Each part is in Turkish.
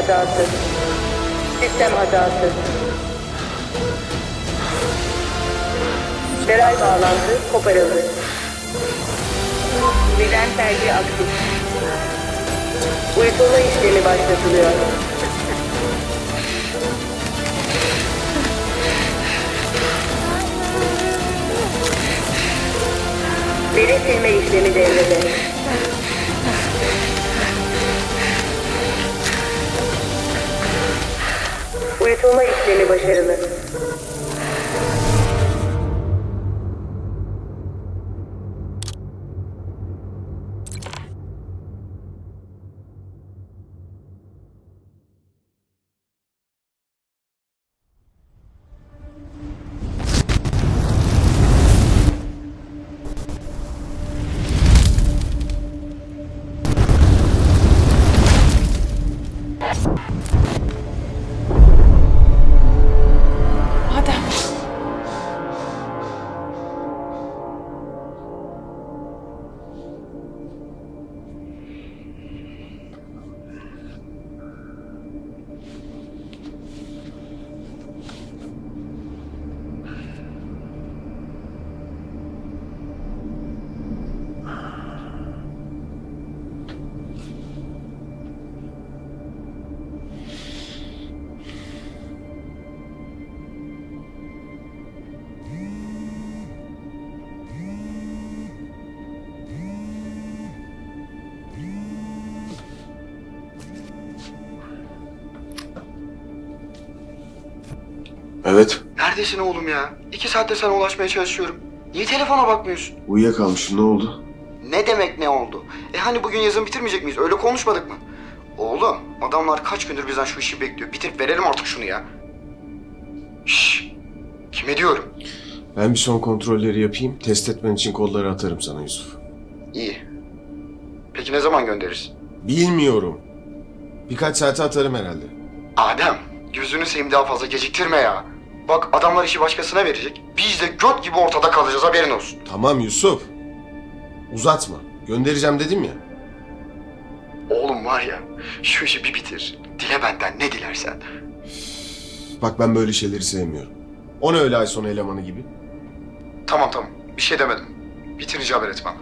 hatası. Sistem hatası. Leray bağlantı koparıldı. Beden tercih aktif. Uyutulma işlemi başlatılıyor. Veri silme işlemi devrede. Uyutulma işlemi başarılı. Adem. Evet. Neredesin oğlum ya? 2 saattir sana ulaşmaya çalışıyorum. Niye telefona bakmıyorsun? Uyuyakalmışım, ne oldu? Ne demek ne oldu? Hani bugün yazın bitirmeyecek miyiz? Öyle konuşmadık mı? Oğlum adamlar kaç gündür bizden şu işi bekliyor. Bitirip verelim artık şunu ya. Şşş. Kime diyorum? Ben bir son kontrolleri yapayım. Test etmen için kodları atarım sana Yusuf. İyi. Peki ne zaman göndeririz? Bilmiyorum. Birkaç saate atarım herhalde. Adem, gözünü seveyim daha fazla geciktirme ya. Bak adamlar işi başkasına verecek. Biz de göt gibi ortada kalacağız, haberin olsun. Tamam Yusuf. Uzatma. Göndereceğim dedim ya. Oğlum var ya, şu işi bir bitir. Dile benden ne dilersen. Bak ben böyle şeyleri sevmiyorum. O ne öyle ay sonu elemanı gibi? Tamam bir şey demedim. Bitirince haber et bana.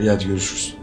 İyi hadi görüşürüz.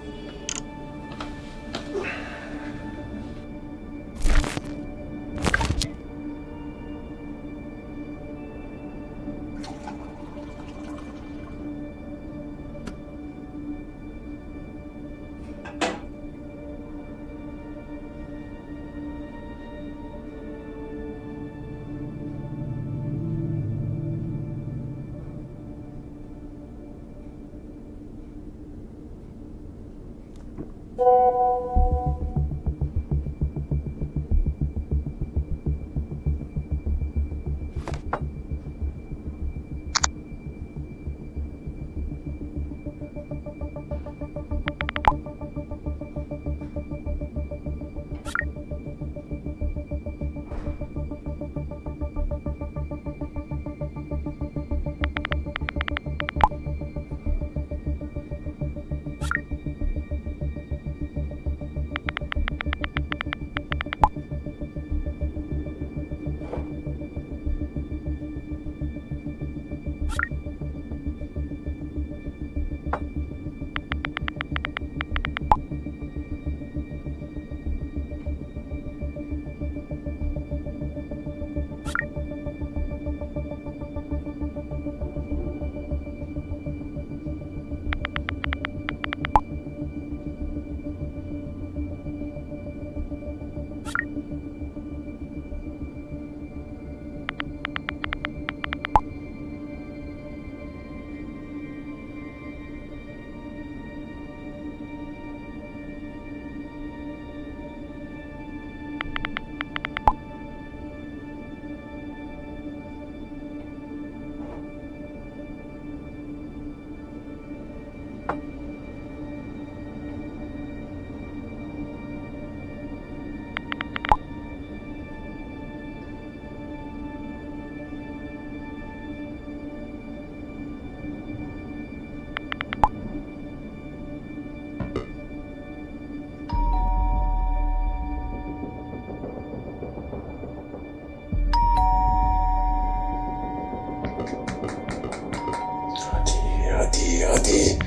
Hadi hadi.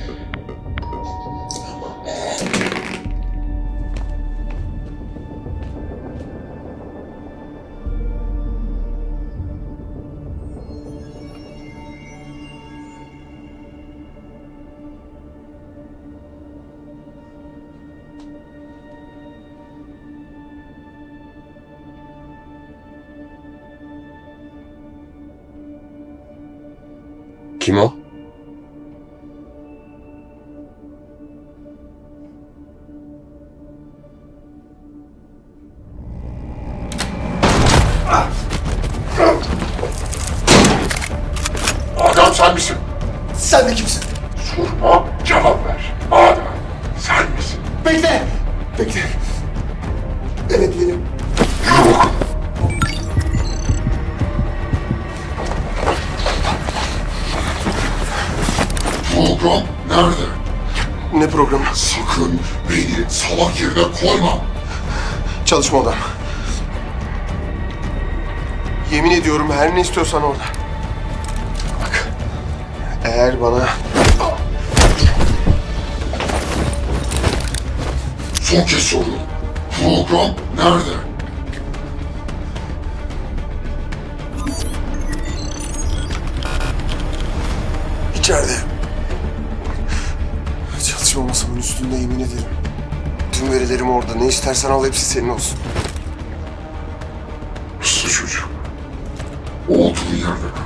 Tamam be. Kim o? Adam sen misin? Sen de kimsin? Sorma, cevap ver. Adam sen misin? Bekle! Bekle. Evet benim. Yok. Program nerede? Ne programı? Sakın beni salak yerine koyma. Çalışma odam. Yemin ediyorum her ne istiyorsan orada. Bak. Eğer bana Son kez soruyorum. Program nerede? içeride çalışma masamın üstünde yemin ederim. Tüm verilerim orada. Ne istersen al hepsi senin olsun. Uslu çocuk. Olduğu yerde kal.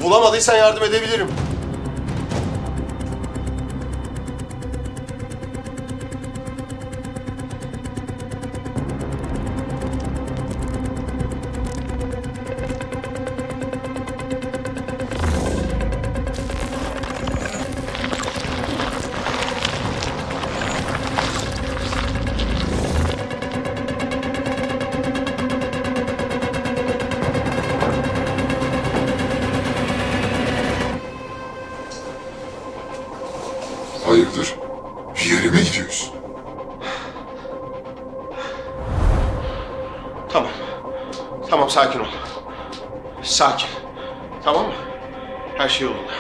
Bulamadıysan yardım edebilirim. Hayırdır? Bir yere mi gidiyorsun? Tamam. Tamam sakin ol. Sakin. Tamam mı? Her şey yolunda.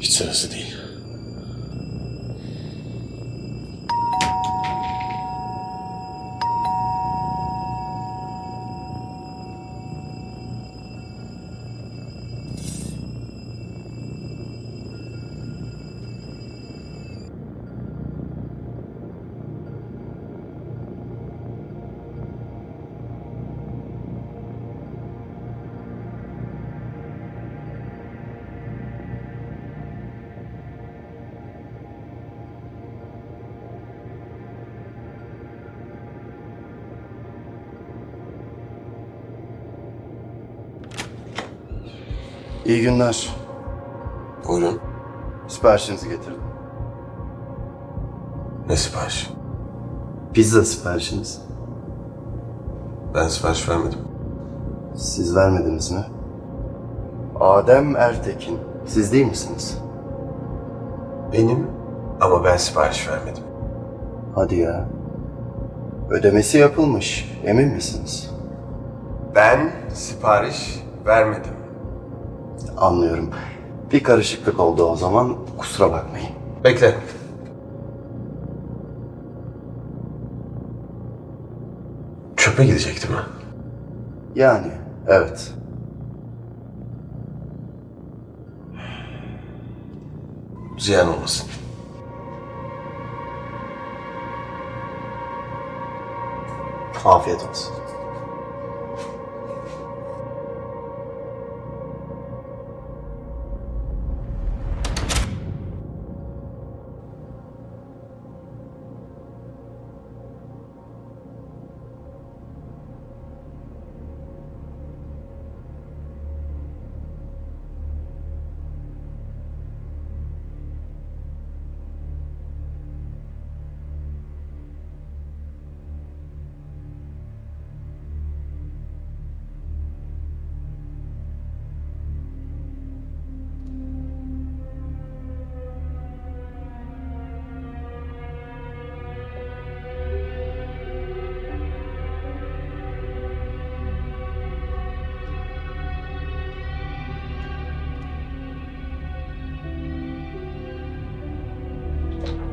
Hiç sırası değil. İyi günler. Buyurun. Siparişinizi getirdim. Ne sipariş? Pizza siparişiniz. Ben sipariş vermedim. Siz vermediniz mi? Adem Ertekin. Siz değil misiniz? Benim ama ben sipariş vermedim. Hadi ya. Ödemesi yapılmış. Emin misiniz? Ben sipariş vermedim. Anlıyorum. Bir karışıklık oldu o zaman. Kusura bakmayın. Bekle. Çöpe gidecekti mi? Yani evet. Ziyan olmasın. Afiyet olsun.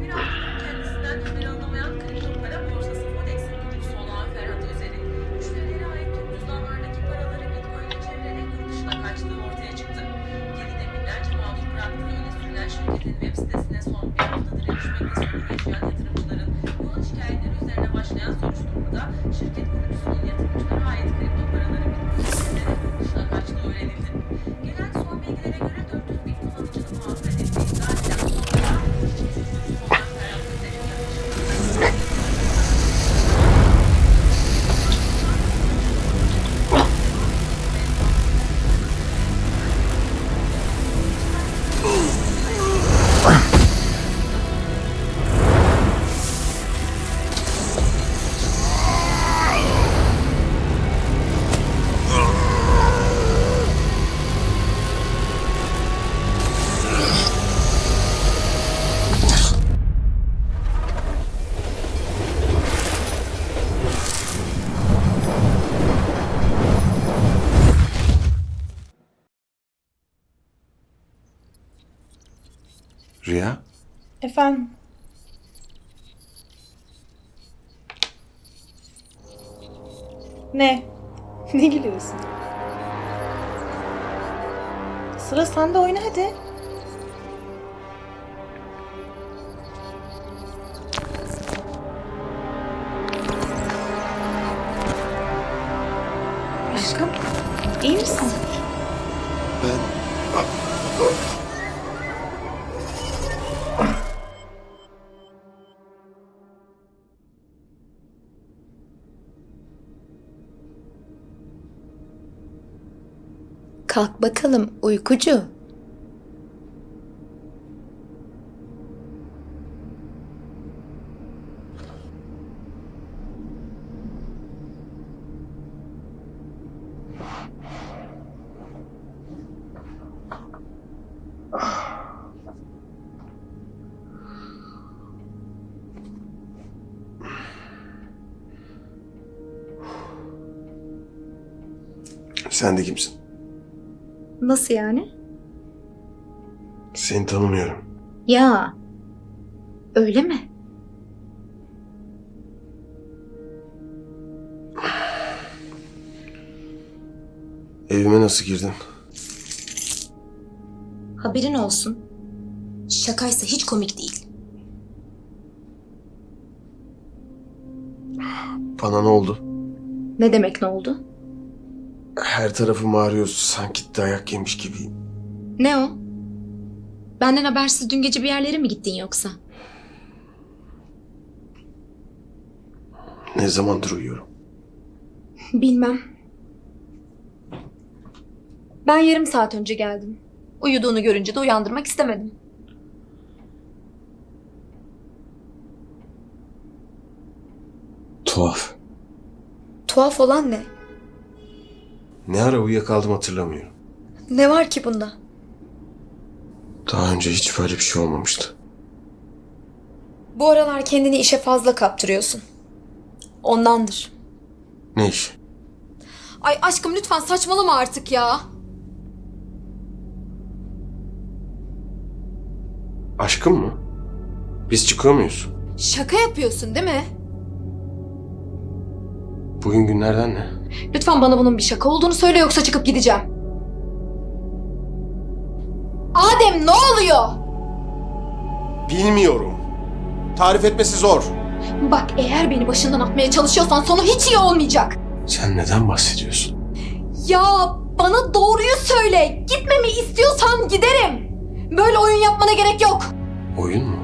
Bir haftadır kendisinden haber alınamayan kripto para borsası Fodex'in kurucusu olan Ferhat Özer'in müşterilere ait tüm cüzdanlardaki paraları Bitcoin'e çevirerek yurt dışına kaçtığı ortaya çıktı. Geride binlerce mağdur bıraktığı öne sürülen şirketin web sitesine son bir haftadır erişmekte sorun yaşayan yatırımcıların yoğun şikayetleri üzerine başlayan soruşturmada şirket kurucusunun yatırımcılara ait kripto paraları Bitcoin'e çevirerek yurt dışına kaçtığı öğrenildi. Gelen son bilgilere göre 400 bin kullanıcının mağdur edildiği iddia edilen Rüya? Efendim? Ne? Ne gülüyorsun? Sıra sende, oyna hadi. Aşkım, iyi misin? Kalk bakalım uykucu. Sen de kimsin? Nasıl yani? Seni tanımıyorum. Ya, öyle mi? Evime nasıl girdin? Haberin olsun. Şakaysa hiç komik değil. Bana ne oldu? Ne demek ne oldu? Her tarafım ağrıyor, sanki dayak yemiş gibiyim. Ne o? Benden habersiz dün gece bir yerlere mi gittin yoksa? Ne zamandır uyuyorum? Bilmem. Ben yarım saat önce geldim. Uyuduğunu görünce de uyandırmak istemedim. Tuhaf. Tuhaf olan ne? Ne ara uyuyakaldım hatırlamıyorum. Ne var ki bunda? Daha önce hiç böyle bir şey olmamıştı. Bu aralar kendini işe fazla kaptırıyorsun. Ondandır. Ne iş? Ay aşkım lütfen saçmalama artık ya. Aşkım mı? Biz çıkıyor muyuz? Şaka yapıyorsun değil mi? Bugün günlerden ne? Lütfen bana bunun bir şaka olduğunu söyle yoksa çıkıp gideceğim. Adem ne oluyor? Bilmiyorum. Tarif etmesi zor. Bak eğer beni başından atmaya çalışıyorsan sonu hiç iyi olmayacak. Sen neden bahsediyorsun? Ya bana doğruyu söyle. Gitmemi istiyorsan giderim. Böyle oyun yapmana gerek yok. Oyun mu?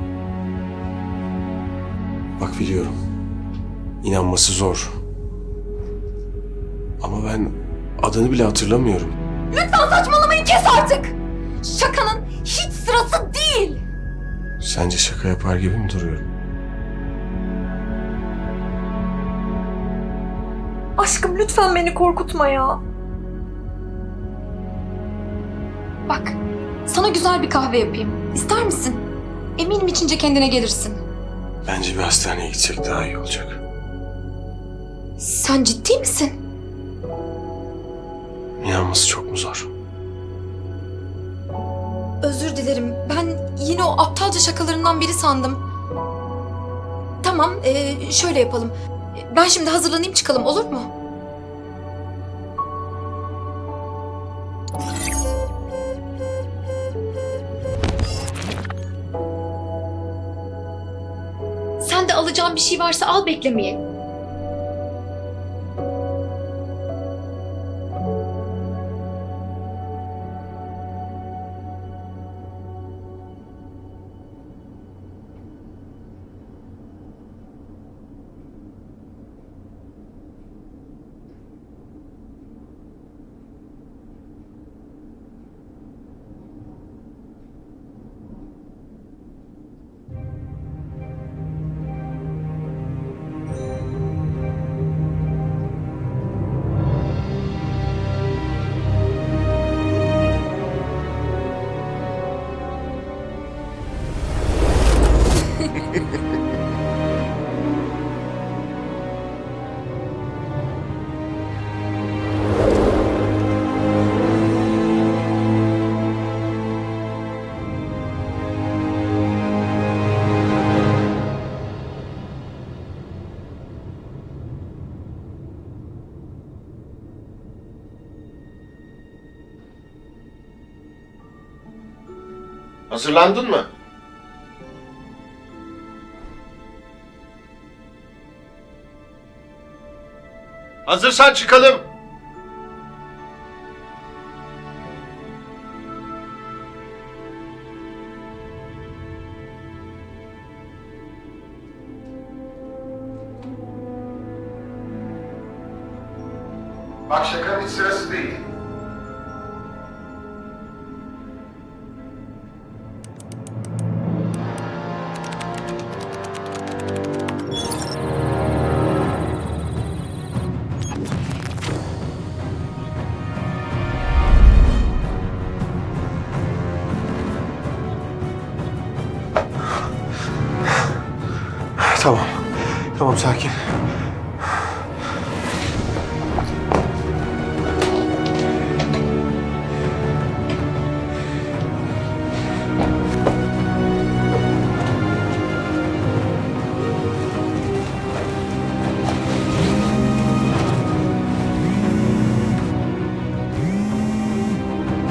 Bak biliyorum. İnanması zor. Ama ben adını bile hatırlamıyorum. Lütfen saçmalamayı kes artık. Şakanın hiç sırası değil. Sence şaka yapar gibi mi duruyorum? Aşkım lütfen beni korkutma ya. Bak, sana güzel bir kahve yapayım. İster misin? Eminim içince kendine gelirsin. Bence bir hastaneye gitsek daha iyi olacak. Sen ciddi misin? İnanması çok mu zor? Özür dilerim. Ben yine o aptalca şakalarından biri sandım. Tamam, şöyle yapalım. Ben şimdi hazırlanayım çıkalım olur mu? Sen de alacağın bir şey varsa al beklemeyi. Hazırlandın mı? Hazırsan çıkalım. Bak şakanın hiç sırası değil. Tamam. Tamam sakin.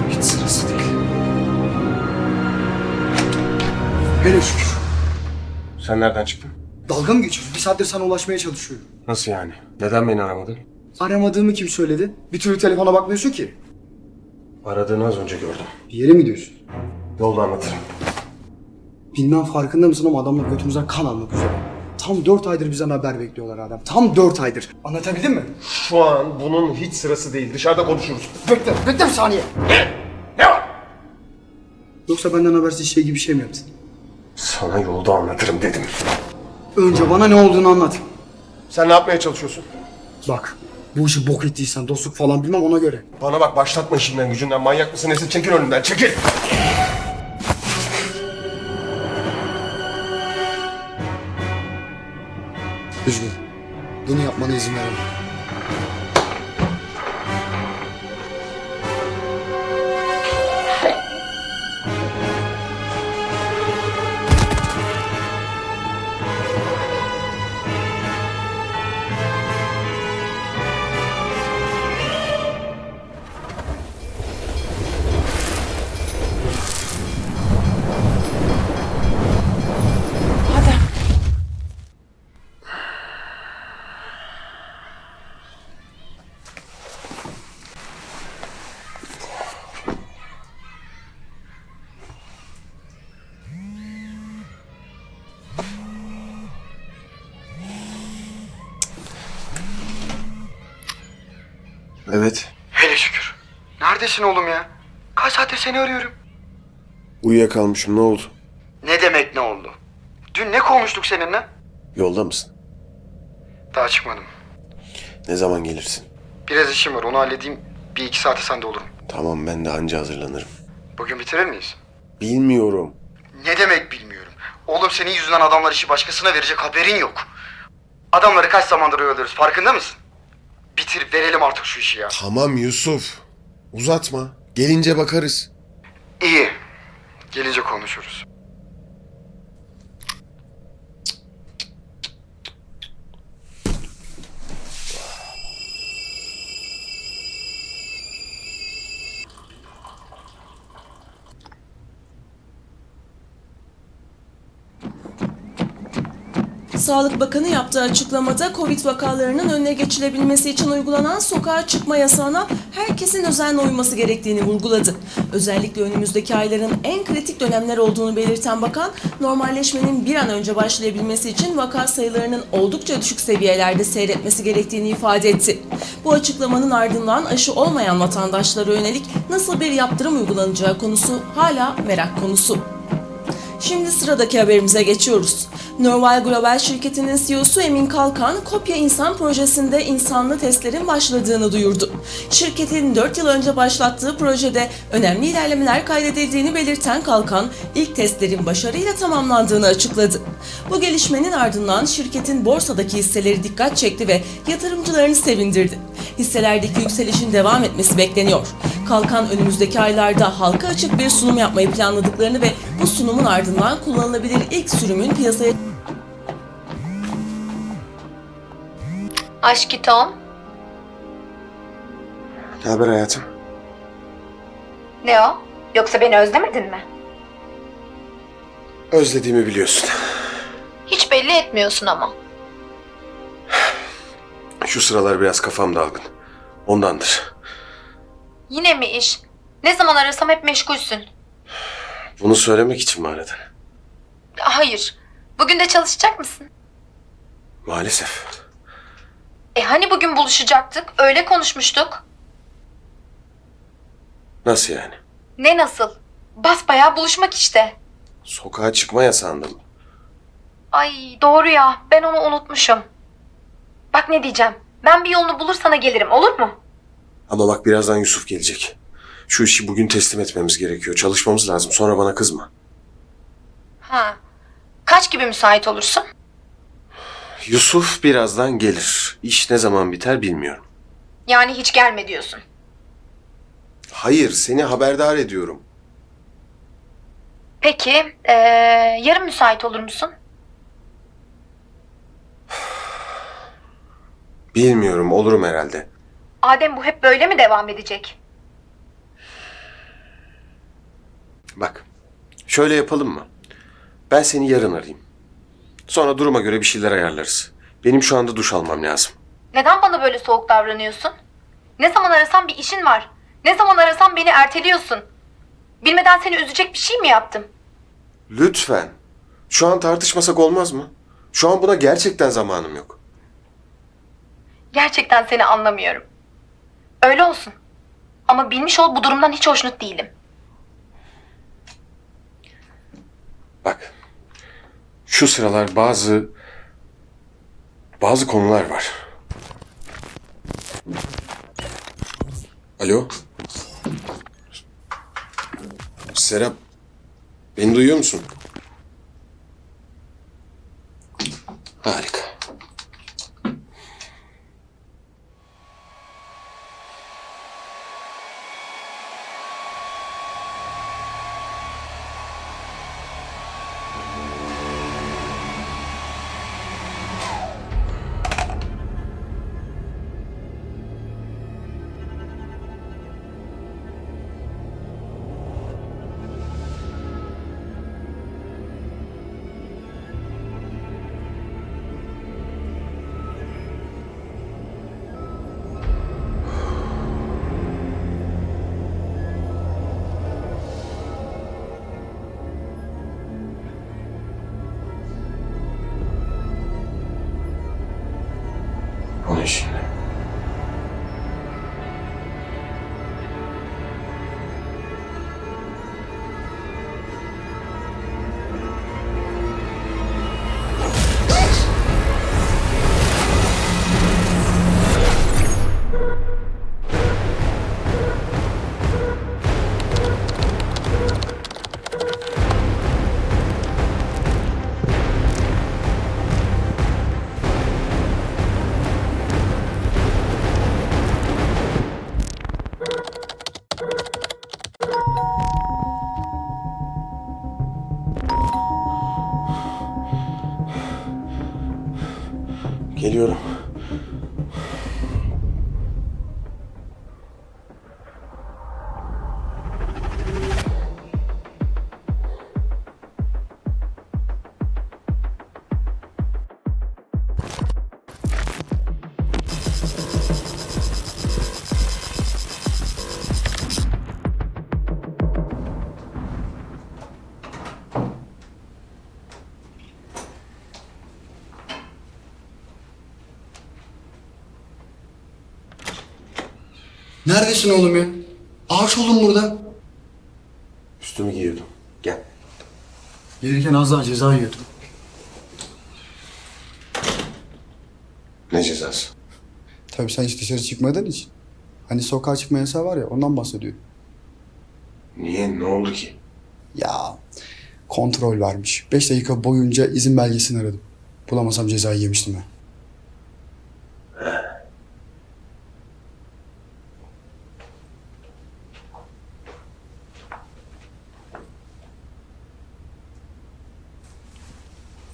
Hiç sırası değil. Hele şükür. Sen nereden çıktın? Dalga mı geçiyorsun? Bir saattir sana ulaşmaya çalışıyorum. Nasıl yani? Neden beni aramadın? Aramadığımı kim söyledi? Bir türlü telefona bakmıyorsun ki. Aradığını az önce gördüm. Bir yere mi gidiyorsun? Yolda anlatırım. Bilmem farkında mısın ama adamlar götümüzden kan almak üzere. Tam 4 aydır bizden haber bekliyorlar Adem. Tam 4 aydır. Anlatabildim mi? Şu an bunun hiç sırası değil. Dışarıda konuşuruz. Bekle bir saniye. Ne var? Yoksa benden habersiz şey gibi bir şey mi yaptın? Sana yolda anlatırım dedim. Önce bana ne olduğunu anlat. Sen ne yapmaya çalışıyorsun? Bak, bu işi bok ettiysen dostluk falan bilmem ona göre. Bana bak, başlatma işinden gücünden. Manyak mısın nesin? Çekil önümden, çekil. Üzgün. Bunu yapmana izin veremem. Adem. Evet. Hele şükür. Neredesin oğlum ya? Kaç saattir seni arıyorum. Uyuyakalmışım, ne oldu? Ne demek ne oldu? Dün ne konuştuk seninle? Yolda mısın? Daha çıkmadım. Ne zaman gelirsin? Biraz işim var onu halledeyim. Bir iki saate sende olurum. Tamam, ben de anca hazırlanırım. Bugün bitirir miyiz? Bilmiyorum. Ne demek bilmiyorum. Oğlum senin yüzünden adamlar işi başkasına verecek haberin yok. Adamları kaç zamandır oyalıyoruz farkında mısın? Bitir verelim artık şu işi ya. Tamam Yusuf. Uzatma. Gelince bakarız. İyi. Gelince konuşuruz. Sağlık Bakanı yaptığı açıklamada Covid vakalarının önüne geçilebilmesi için uygulanan sokağa çıkma yasağına herkesin özenle uyması gerektiğini vurguladı. Özellikle önümüzdeki ayların en kritik dönemler olduğunu belirten bakan, normalleşmenin bir an önce başlayabilmesi için vaka sayılarının oldukça düşük seviyelerde seyretmesi gerektiğini ifade etti. Bu açıklamanın ardından aşı olmayan vatandaşlara yönelik nasıl bir yaptırım uygulanacağı konusu hala merak konusu. Şimdi sıradaki haberimize geçiyoruz. Norval Global şirketinin CEO'su Emin Kalkan, Kopya İnsan projesinde insanlı testlerin başladığını duyurdu. Şirketin 4 yıl önce başlattığı projede önemli ilerlemeler kaydedildiğini belirten Kalkan, ilk testlerin başarıyla tamamlandığını açıkladı. Bu gelişmenin ardından şirketin borsadaki hisseleri dikkat çekti ve yatırımcılarını sevindirdi. Hisselerdeki yükselişin devam etmesi bekleniyor. Kalkan önümüzdeki aylarda halka açık bir sunum yapmayı planladıklarını ve bu sunumun ardından kullanılabilir ilk sürümün piyasaya... Aşkitom. Ne haber hayatım? Ne o? Yoksa beni özlemedin mi? Özlediğimi biliyorsun. Hiç belli etmiyorsun ama. Şu sıralar biraz kafam dalgın. Ondandır. Yine mi iş? Ne zaman arasam hep meşgulsün. Bunu söylemek için mi aradın? Hayır. Bugün de çalışacak mısın? Maalesef. Hani bugün buluşacaktık? Öyle konuşmuştuk. Nasıl yani? Ne nasıl? Basbayağı buluşmak işte. Sokağa çıkma yasağında mı? Ay doğru ya. Ben onu unutmuşum. Bak ne diyeceğim. Ben bir yolunu bulur sana gelirim, olur mu? Ama bak birazdan Yusuf gelecek. Şu işi bugün teslim etmemiz gerekiyor. Çalışmamız lazım. Sonra bana kızma. Ha. Kaç gibi müsait olursun? Yusuf birazdan gelir. İş ne zaman biter bilmiyorum. Yani hiç gelme diyorsun. Hayır, seni haberdar ediyorum. Peki, yarın müsait olur musun? Bilmiyorum, olurum herhalde. Adem bu hep böyle mi devam edecek? Bak, şöyle yapalım mı? Ben seni yarın arayayım. Sonra duruma göre bir şeyler ayarlarız. Benim şu anda duş almam lazım. Neden bana böyle soğuk davranıyorsun? Ne zaman arasam bir işin var. Ne zaman arasam beni erteliyorsun. Bilmeden seni üzecek bir şey mi yaptım? Lütfen. Şu an tartışmasak olmaz mı? Şu an buna gerçekten zamanım yok. Gerçekten seni anlamıyorum. Öyle olsun. Ama bilmiş ol bu durumdan hiç hoşnut değilim. Bak, şu sıralar bazı konular var. Alo? Serap, beni duyuyor musun? Harika. O ne şimdi? Geliyorum. Neredesin oğlum ya? Ağaç oğlum burada. Üstümü giyiyordum. Gel. Gelirken az daha ceza yiyordum. Ne cezası? Tabii sen hiç dışarı çıkmadığın için. Hani sokağa çıkma yasağı var ya ondan bahsediyorum. Niye? Ne oldu ki? Ya kontrol varmış. 5 dakika boyunca izin belgesini aradım. Bulamasam cezayı yemiştim ben.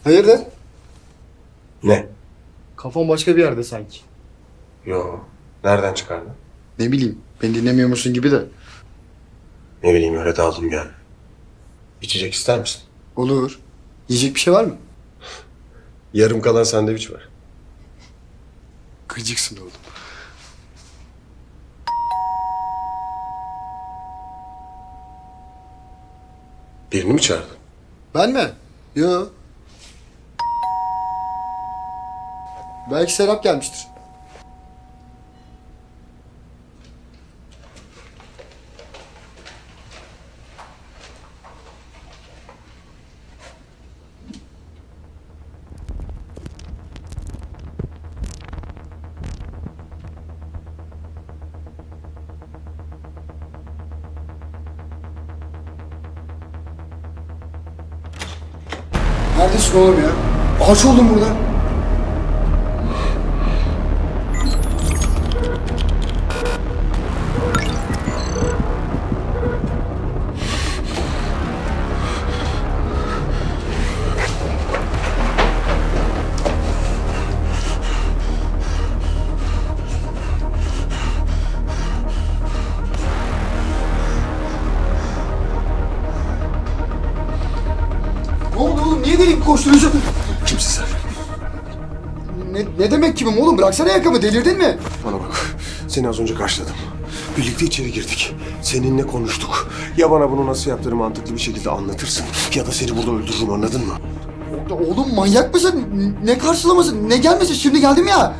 Hayırdır? Ne? Kafam başka bir yerde sanki. Yo. Nereden çıkardın? Ne bileyim, beni dinlemiyor musun gibi de. Ne bileyim öyle daldım yani. İçecek ister misin? Olur. Yiyecek bir şey var mı? Yarım kalan sandviç var. Gıcıksın oğlum. Birini mi çağırdın? Ben mi? Yo. Belki Serap gelmiştir. Neredesin oğlum ya? Ağaç oldum burada. Ne oldu oğlum? Niye deli gibi koşturuyorsun? Kimsin sen? Ne demek kimim oğlum? Bıraksana yakamı. Delirdin mi? Bana bak. Seni az önce karşıladım. Birlikte içeri girdik. Seninle konuştuk. Ya bana bunu nasıl yaptığını mantıklı bir şekilde anlatırsın ya da seni burada öldürürüm, anladın mı? Ya oğlum manyak mısın? Ne karşılaması, ne gelmesi? Şimdi geldim ya.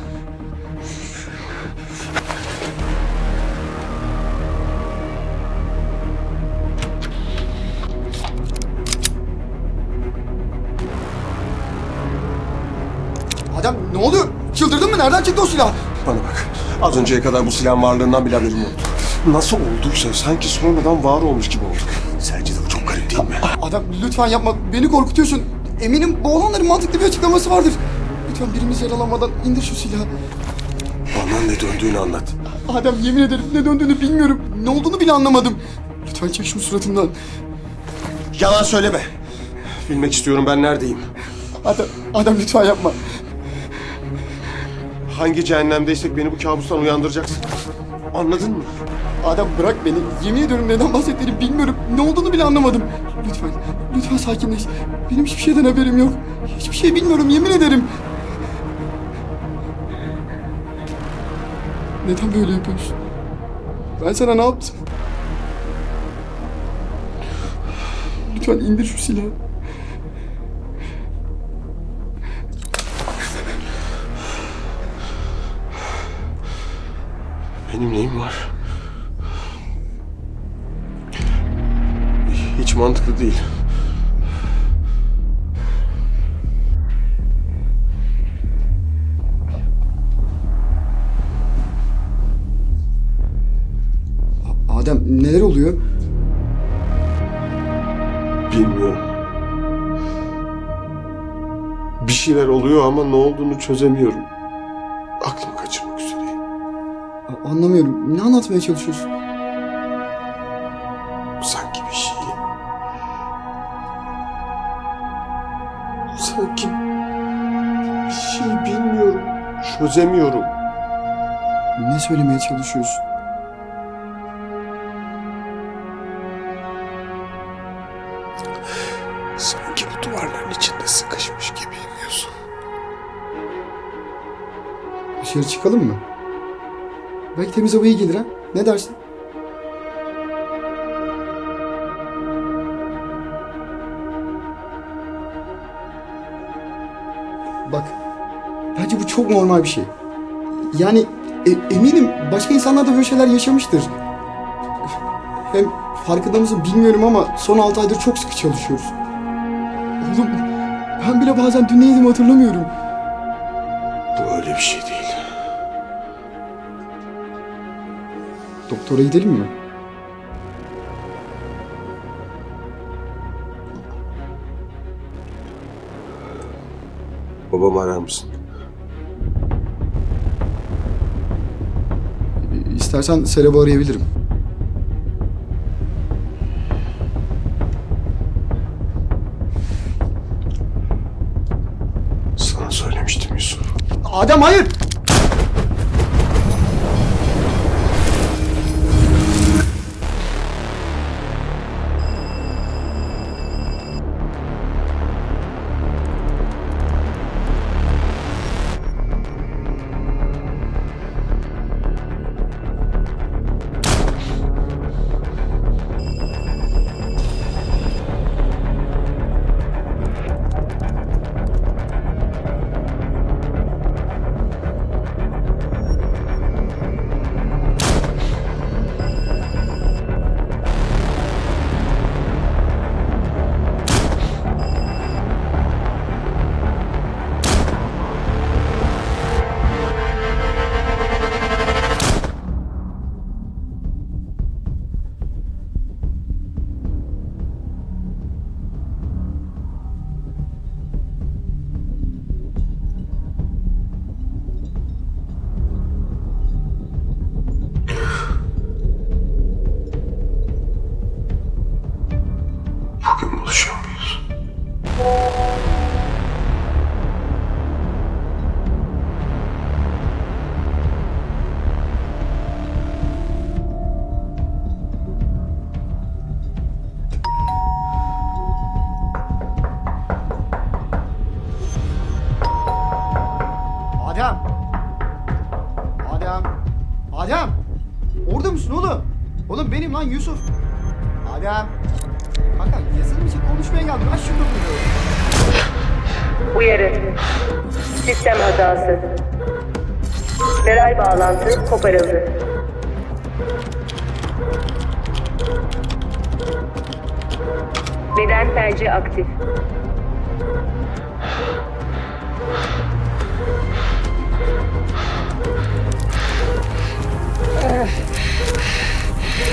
Adem ne oluyor? Çıldırdın mı? Nereden çıktı o silah? Bana bak. Az önceye kadar bu silahın varlığından bile haberim yoktu. Nasıl olduysa sanki sonradan var olmuş gibi olduk. Sence de bu çok garip değil mi? Adem lütfen yapma. Beni korkutuyorsun. Eminim bu olanların mantıklı bir açıklaması vardır. Lütfen birimiz yaralanmadan indir şu silahı. Bana ne döndüğünü anlat. Adem yemin ederim ne döndüğünü bilmiyorum. Ne olduğunu bile anlamadım. Lütfen çek şunu suratımdan. Yalan söyleme. Bilmek istiyorum ben neredeyim. Adem lütfen yapma. Hangi cehennemdeysek beni bu kabustan uyandıracaksın. Anladın mı? Adem bırak beni. Yemin ediyorum neden bahsettiğini bilmiyorum. Ne olduğunu bile anlamadım. Lütfen, lütfen sakinleş. Benim hiçbir şeyden haberim yok. Hiçbir şey bilmiyorum yemin ederim. Neden böyle yapıyorsun? Ben sana ne yaptım? Lütfen indir şu silahı. Benim neyim var? Hiç mantıklı değil. Adem neler oluyor? Bilmiyorum. Bir şeyler oluyor ama ne olduğunu çözemiyorum. Aklımı kaçırmak üzereyim. Anlamıyorum. Ne anlatmaya çalışıyorsun? Sanki bir şey... Sanki... Bir şey bilmiyorum. Çözemiyorum. Ne söylemeye çalışıyorsun? Sanki bu duvarların içinde sıkışmış gibiyim Yusuf. Dışarı çıkalım mı? Belki temiz hava iyi gelir ha? Ne dersin? Bak, bence bu çok normal bir şey. Yani eminim başka insanlar da böyle şeyler yaşamıştır. Hem farkında mısın bilmiyorum ama son 6 aydır çok sıkı çalışıyoruz. Oğlum, ben bile bazen dün neydim hatırlamıyorum. Bu öyle bir şey değil. Doktora gidelim mi? Babamı arar mısın? İstersen Serap'ı arayabilirim. Sana söylemiştim Yusuf. Adem hayır! Bugün buluşuyor muyuz? Adem! Adem! Adem! Orada mısın oğlum? Oğlum benim lan Yusuf. Adem! Kanka yazılım için konuşmaya geldim. Aç şunu. Uyarı. Sistem hatası. Feral bağlantı koparıldı. Beden felci aktif.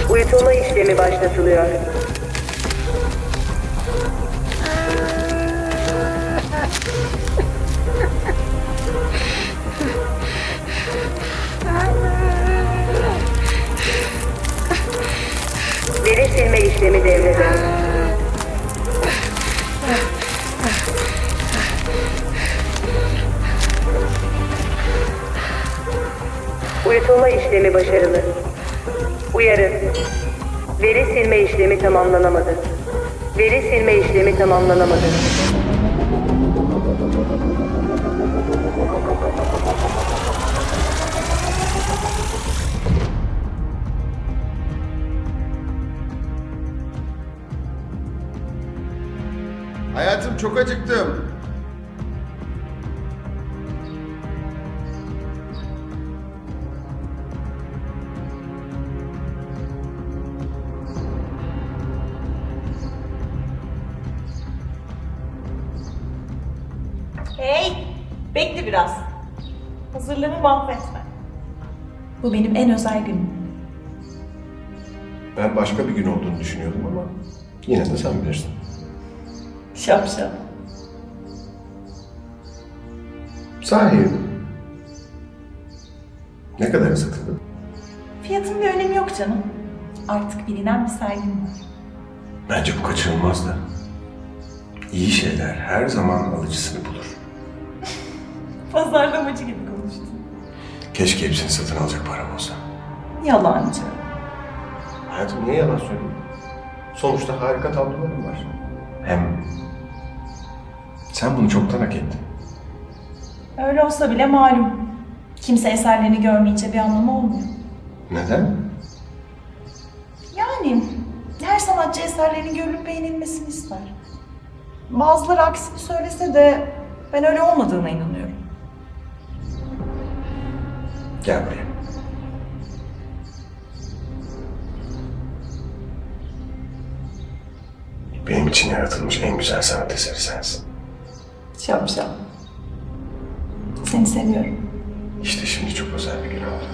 Uyutulma işlemi başlatılıyor. Veri silme işlemi devrede. Uyutulma işlemi başarılı. Uyarı. Veri silme işlemi tamamlanamadı. Veri silme işlemi tamamlanamadı. Hayatım çok acıktım. Hey, bekle biraz. Hazırlığımı mahvetme. Bu benim en özel günüm. Ben başka bir gün olduğunu düşünüyordum ama yine de sen bilirsin. Şapşal. Sahi. Ne kadar satıldın? Fiyatın bir önemi yok canım. Artık bilinen bir sergim var. Bence bu kaçınılmazdı. İyi şeyler her zaman alıcısını bulur. Pazarlamacı gibi konuştun. Keşke hepsini satın alacak param olsa. Yalancı. Hayatım niye yalan söyleyeyim? Sonuçta harika tablolarım var. Hem sen bunu çoktan hak ettin. Öyle olsa bile malum. Kimse eserlerini görmeyince bir anlamı olmuyor. Neden? Yani her sanatçı eserlerinin görülüp beğenilmesini ister. Bazıları aksini söylese de ben öyle olmadığına inanıyorum. Gel buraya. Benim için yaratılmış en güzel sanat eseri sensin. Şapşal. Seni seviyorum. İşte şimdi çok özel bir gün oldu.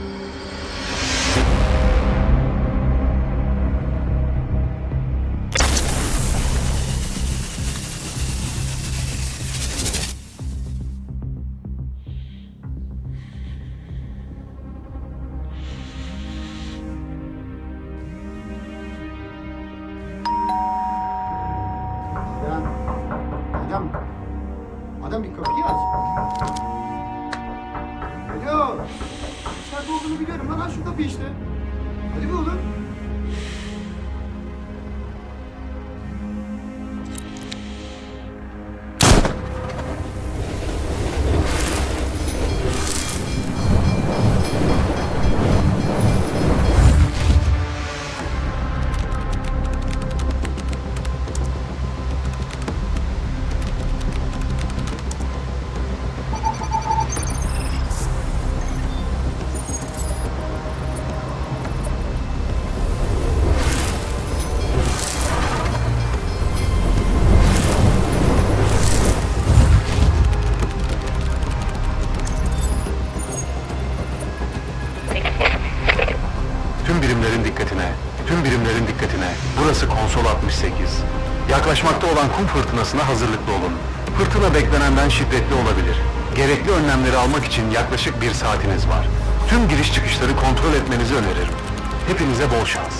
Adam bir kapıyı aç. Alo. İçeride olduğunu biliyorum lan. Aç şu kapıyı işte. Hadi be oğlum. Tüm birimlerin dikkatine. Burası Konsol 68. Yaklaşmakta olan kum fırtınasına hazırlıklı olun. Fırtına beklenenden şiddetli olabilir. Gerekli önlemleri almak için yaklaşık 1 saatiniz var. Tüm giriş çıkışları kontrol etmenizi öneririm. Hepinize bol şans.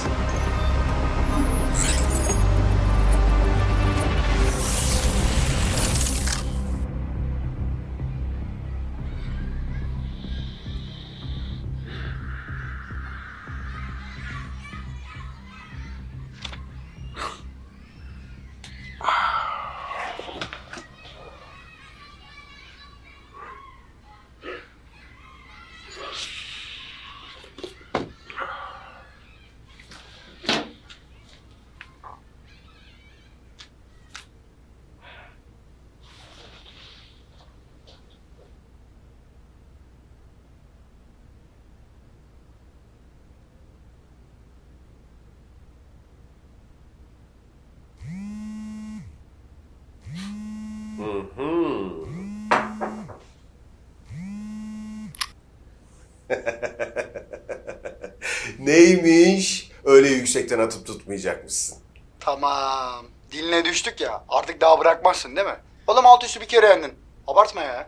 Neymiş? Öyle yüksekten atıp tutmayacakmışsın. Tamam. Diline düştük ya. Artık daha bırakmazsın değil mi? Oğlum alt üstü bir kere yendin. Abartma ya.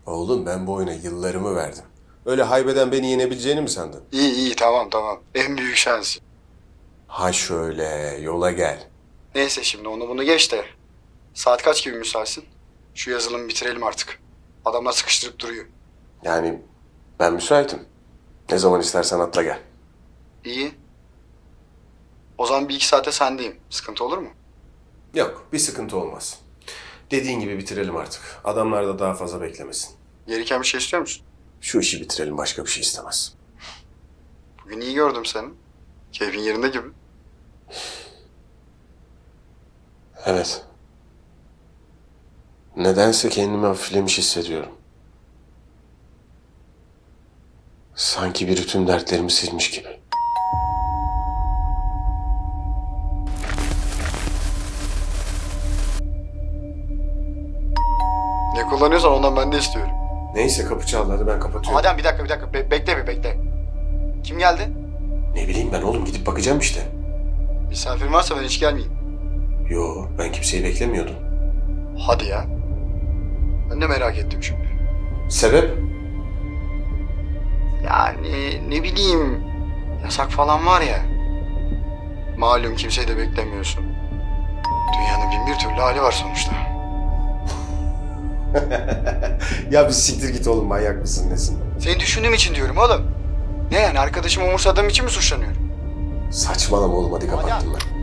Oğlum ben bu oyuna yıllarımı verdim. Öyle haybeden beni yenebileceğini mi sandın? İyi iyi tamam tamam. En büyük sensin. Ha şöyle yola gel. Neyse şimdi onu bunu geç de. Saat kaç gibi müsaitsin? Şu yazılımı bitirelim artık. Adamlar sıkıştırıp duruyor. Yani ben müsaitim. Ne zaman istersen atla gel. İyi. O zaman bir iki saate sendeyim. Sıkıntı olur mu? Yok bir sıkıntı olmaz. Dediğin gibi bitirelim artık. Adamlar da daha fazla beklemesin. Gereken bir şey istiyor musun? Şu işi bitirelim başka bir şey istemez. Bugün iyi gördüm seni. Keyfin yerinde gibi. Evet. Nedense kendimi hafiflemiş hissediyorum. Sanki biri tüm dertlerimi silmiş gibi. Ne kullanıyorsan ondan ben de istiyorum. Neyse kapı çaldı hadi ben kapatıyorum. Adem bir dakika. Bekle. Kim geldi? Ne bileyim ben oğlum gidip bakacağım işte. Misafirin varsa ben hiç gelmeyeyim. Yo ben kimseyi beklemiyordum. Hadi ya. Ben de merak ettim şimdi. Sebep? Yani ne bileyim. Yasak falan var ya. Malum kimseyi de beklemiyorsun. Dünyanın bin bir türlü hali var sonuçta. Ya bir siktir git oğlum manyak mısın nesin? Seni düşündüğüm için diyorum oğlum. Ne yani arkadaşımı umursadığım için mi suçlanıyorum? Saçmalama oğlum hadi kapattım ben.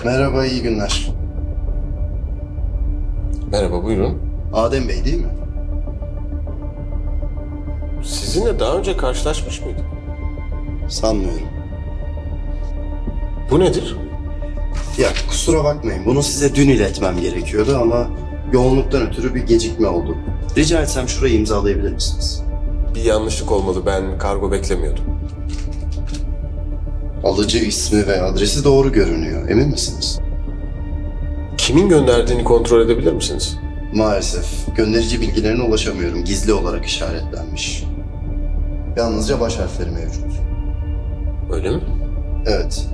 Merhaba, iyi günler. Merhaba buyurun. Adem Bey değil mi? Sizinle daha önce karşılaşmış mıydık? Sanmıyorum. Bu nedir? Ya kusura bakmayın, bunu size dün iletmem gerekiyordu ama yoğunluktan ötürü bir gecikme oldu. Rica etsem şurayı imzalayabilir misiniz? Bir yanlışlık olmalı ben kargo beklemiyordum. Alıcı ismi ve adresi doğru görünüyor, emin misiniz? Kimin gönderdiğini kontrol edebilir misiniz? Maalesef gönderici bilgilerine ulaşamıyorum, gizli olarak işaretlenmiş. Yalnızca baş harfleri mevcut. Öyle mi? Evet,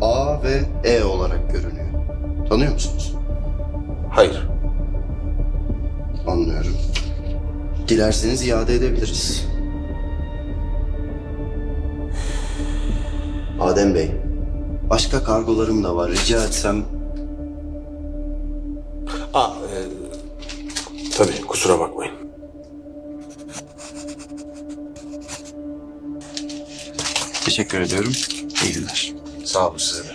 A ve E olarak görünüyor. Tanıyor musunuz? Hayır. Anlıyorum. Dilerseniz iade edebiliriz. Adem Bey, başka kargolarım da var. Rica etsem... Tabii kusura bakmayın. Teşekkür ediyorum. İyi günler. Sağ olun size de.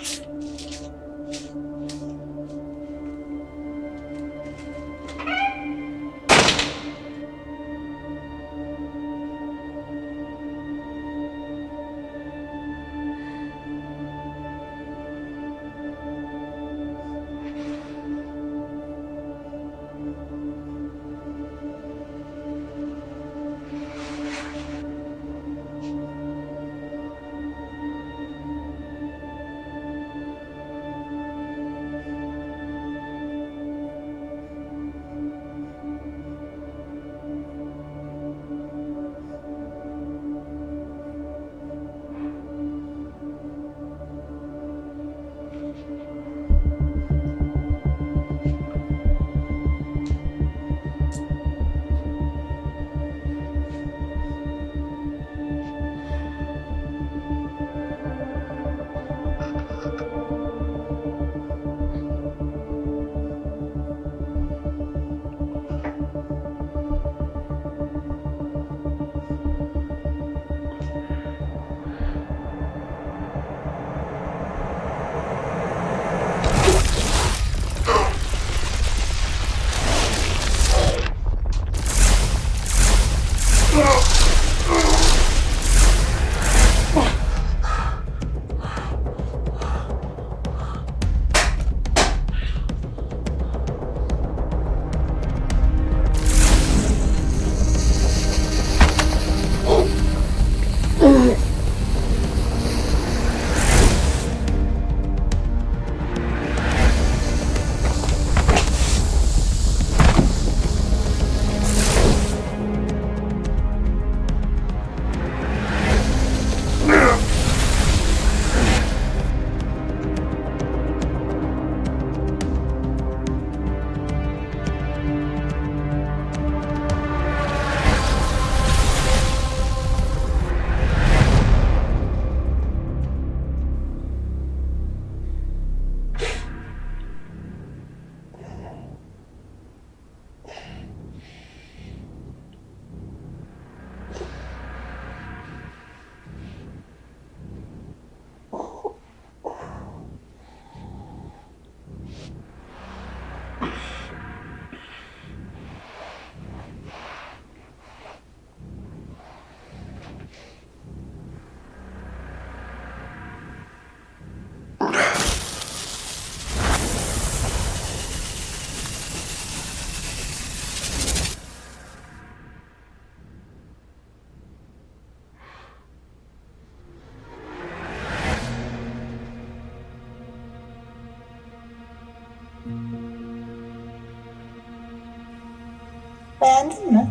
Beğendin mi?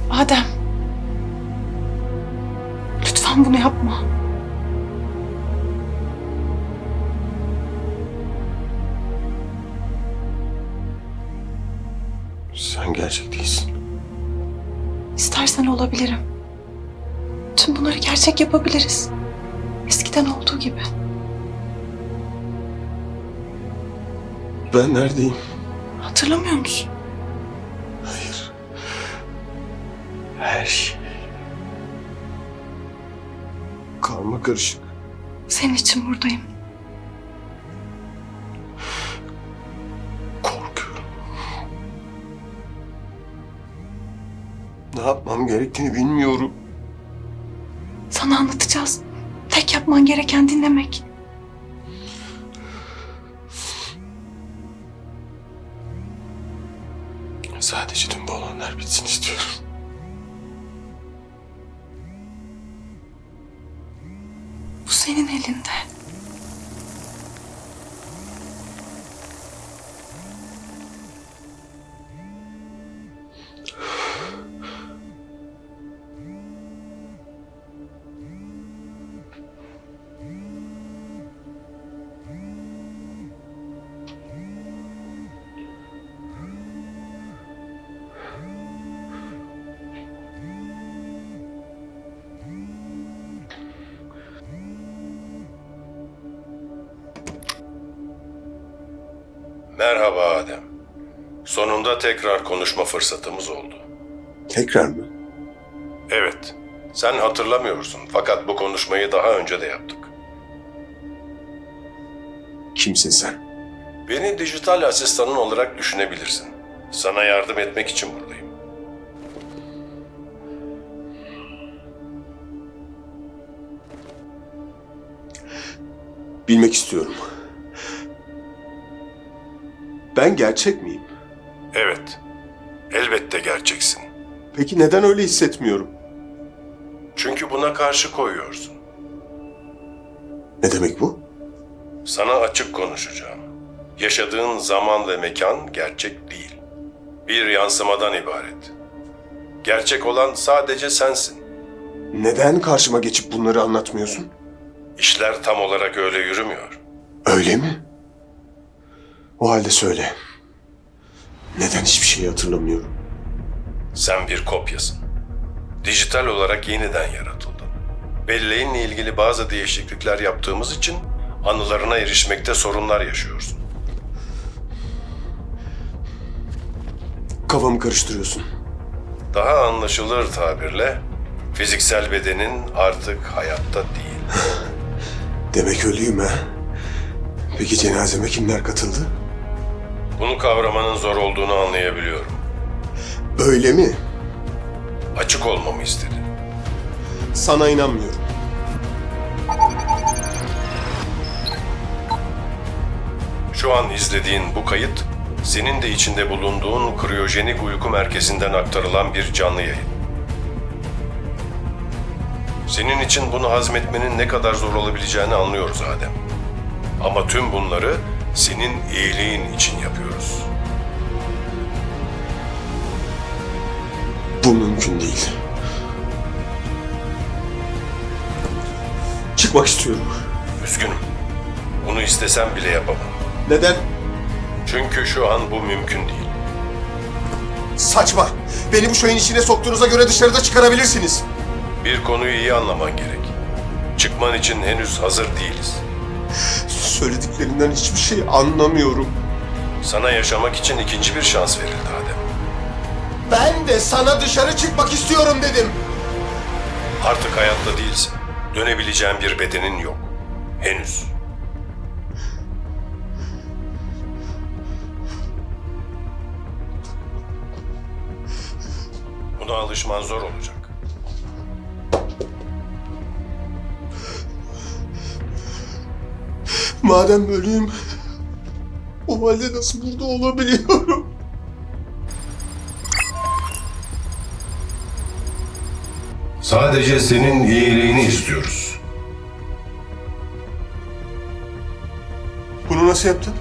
Adem. Lütfen bunu yapma. Sen gerçek değilsin. İstersen olabilirim. Tüm bunları gerçek yapabiliriz. Eskiden olduğu gibi. Ben neredeyim? Hatırlamıyor musun? Hayır. Her şey karma karışık. Senin için buradayım. Korkuyorum. Ne yapmam gerektiğini bilmiyorum. Sana anlatacağız. Tek yapman gereken dinlemek. Sadece tüm bu olanlar bitsin istiyorum. Bu senin elinde. Merhaba Adem. Sonunda tekrar konuşma fırsatımız oldu. Tekrar mı? Evet, sen hatırlamıyorsun fakat bu konuşmayı daha önce de yaptık. Kimsin sen? Beni dijital asistanın olarak düşünebilirsin. Sana yardım etmek için buradayım. Bilmek istiyorum. Ben gerçek miyim? Evet, elbette gerçeksin. Peki neden öyle hissetmiyorum? Çünkü buna karşı koyuyorsun. Ne demek bu? Sana açık konuşacağım. Yaşadığın zaman ve mekan gerçek değil. Bir yansımadan ibaret. Gerçek olan sadece sensin. Neden karşıma geçip bunları anlatmıyorsun? İşler tam olarak öyle yürümüyor. Öyle mi? O halde söyle. Neden hiçbir şeyi hatırlamıyorum? Sen bir kopyasın. Dijital olarak yeniden yaratıldın. Belleğinle ilgili bazı değişiklikler yaptığımız için anılarına erişmekte sorunlar yaşıyorsun. Kafamı karıştırıyorsun. Daha anlaşılır tabirle fiziksel bedenin artık hayatta değil. Demek ölüyüm ha. Peki cenazeme kimler katıldı? Bunu kavramanın zor olduğunu anlayabiliyorum. Öyle mi? Açık olmamı istedin. Sana inanmıyorum. Şu an izlediğin bu kayıt, senin de içinde bulunduğun kriyojenik uyku merkezinden aktarılan bir canlı yayın. Senin için bunu hazmetmenin ne kadar zor olabileceğini anlıyoruz Adem. Ama tüm bunları senin iyiliğin için yapıyoruz. Bu mümkün değil. Çıkmak istiyorum. Üzgünüm. Bunu istesem bile yapamam. Neden? Çünkü şu an bu mümkün değil. Saçma. Beni bu şeyin içine soktuğunuza göre dışarıda çıkarabilirsiniz. Bir konuyu iyi anlaman gerek. Çıkman için henüz hazır değiliz. Söylediklerinden hiçbir şey anlamıyorum. Sana yaşamak için ikinci bir şans verildi Adem. Ben de sana dışarı çıkmak istiyorum dedim. Artık hayatta değilsin. Dönebileceğin bir bedenin yok. Henüz. Buna alışman zor olacak. Madem ölüyüm, o halde nasıl burada olabiliyorum? Sadece senin iyiliğini istiyoruz. Bunu nasıl yaptın?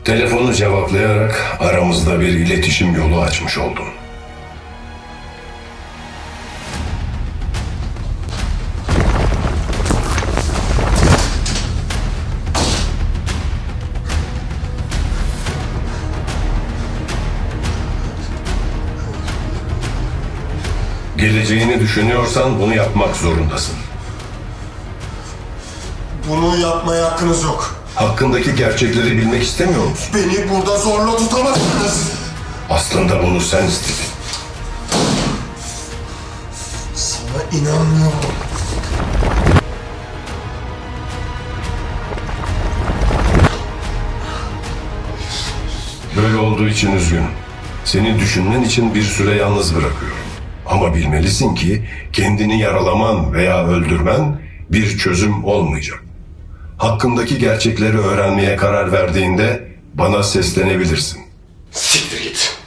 Telefonu cevaplayarak aramızda bir iletişim yolu açmış oldun. Geleceğini düşünüyorsan bunu yapmak zorundasın. Bunu yapmaya hakkınız yok. Hakkındaki gerçekleri bilmek istemiyor musun? Beni burada zorla tutamazsınız. Aslında bunu sen istedin. Sana inanmıyorum. Böyle olduğu için üzgünüm. Seni düşünmen için bir süre yalnız bırakıyorum. Ama bilmelisin ki kendini yaralaman veya öldürmen bir çözüm olmayacak. Hakkındaki gerçekleri öğrenmeye karar verdiğinde bana seslenebilirsin. Siktir git.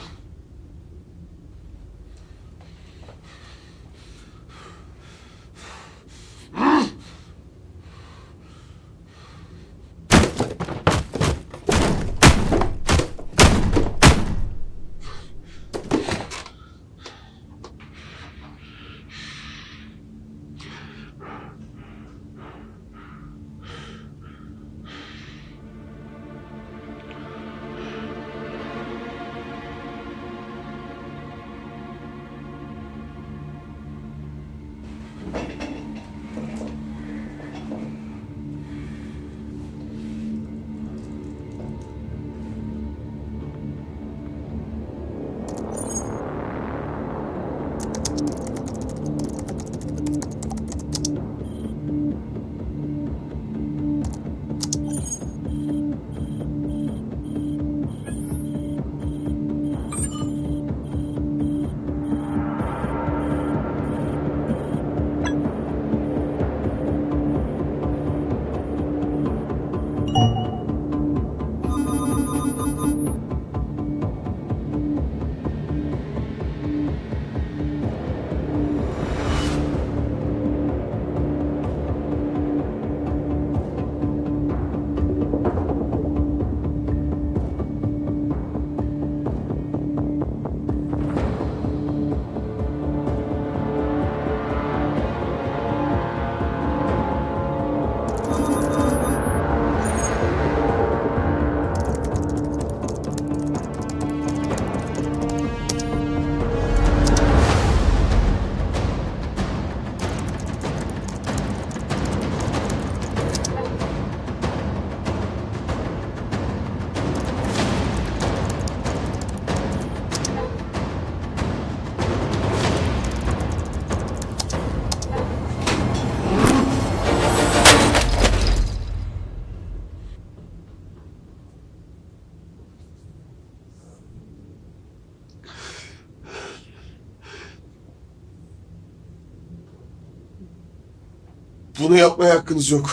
Bunu yapmaya hakkınız yok.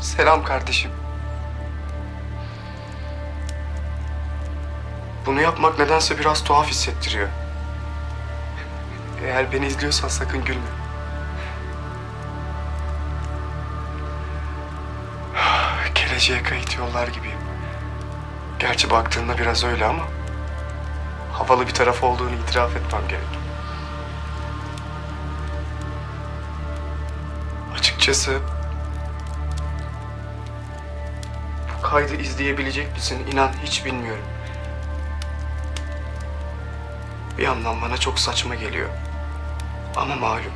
Selam kardeşim. Bunu yapmak nedense biraz tuhaf hissettiriyor. Eğer beni izliyorsan sakın gülme. Geleceğe kayıt yollar gibiyim. Gerçi baktığında biraz öyle ama havalı bir taraf olduğunu itiraf etmem gerek. Açıkçası bu kaydı izleyebilecek misin inan hiç bilmiyorum. Bir yandan bana çok saçma geliyor. Ama malum.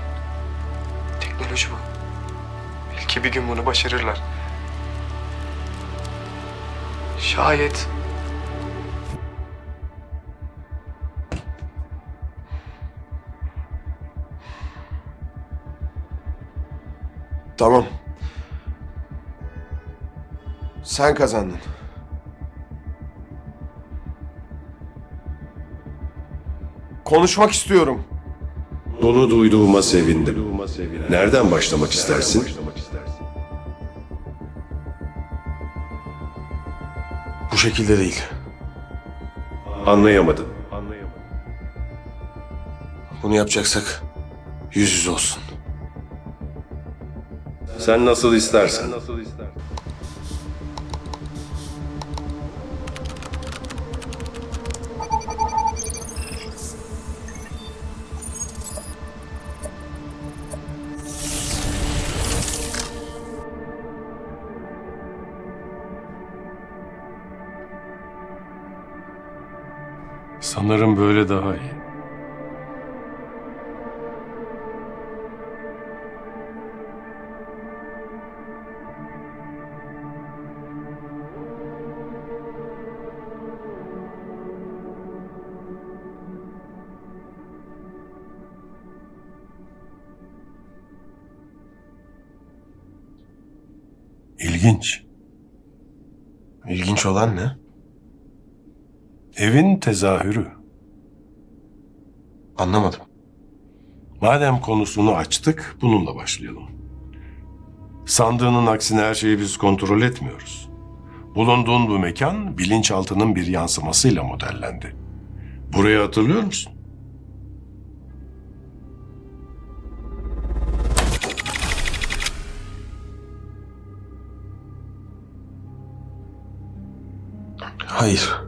Teknoloji bu. Belki bir gün bunu başarırlar. Şayet Tamam. Sen kazandın. Konuşmak istiyorum. Bunu duyduğuma sevindim. Nereden başlamak istersin? Bu şekilde değil. Anlayamadım. Bunu yapacaksak yüz yüze olsun. Sen nasıl istersen. Sanırım böyle daha iyi. İlginç. İlginç olan ne? Evin tezahürü. Anlamadım. Madem konusunu açtık, bununla başlayalım. Sandığının aksine her şeyi biz kontrol etmiyoruz. Bulunduğun bu mekan, bilinçaltının bir yansımasıyla modellendi. Burayı hatırlıyor musun? Hayır.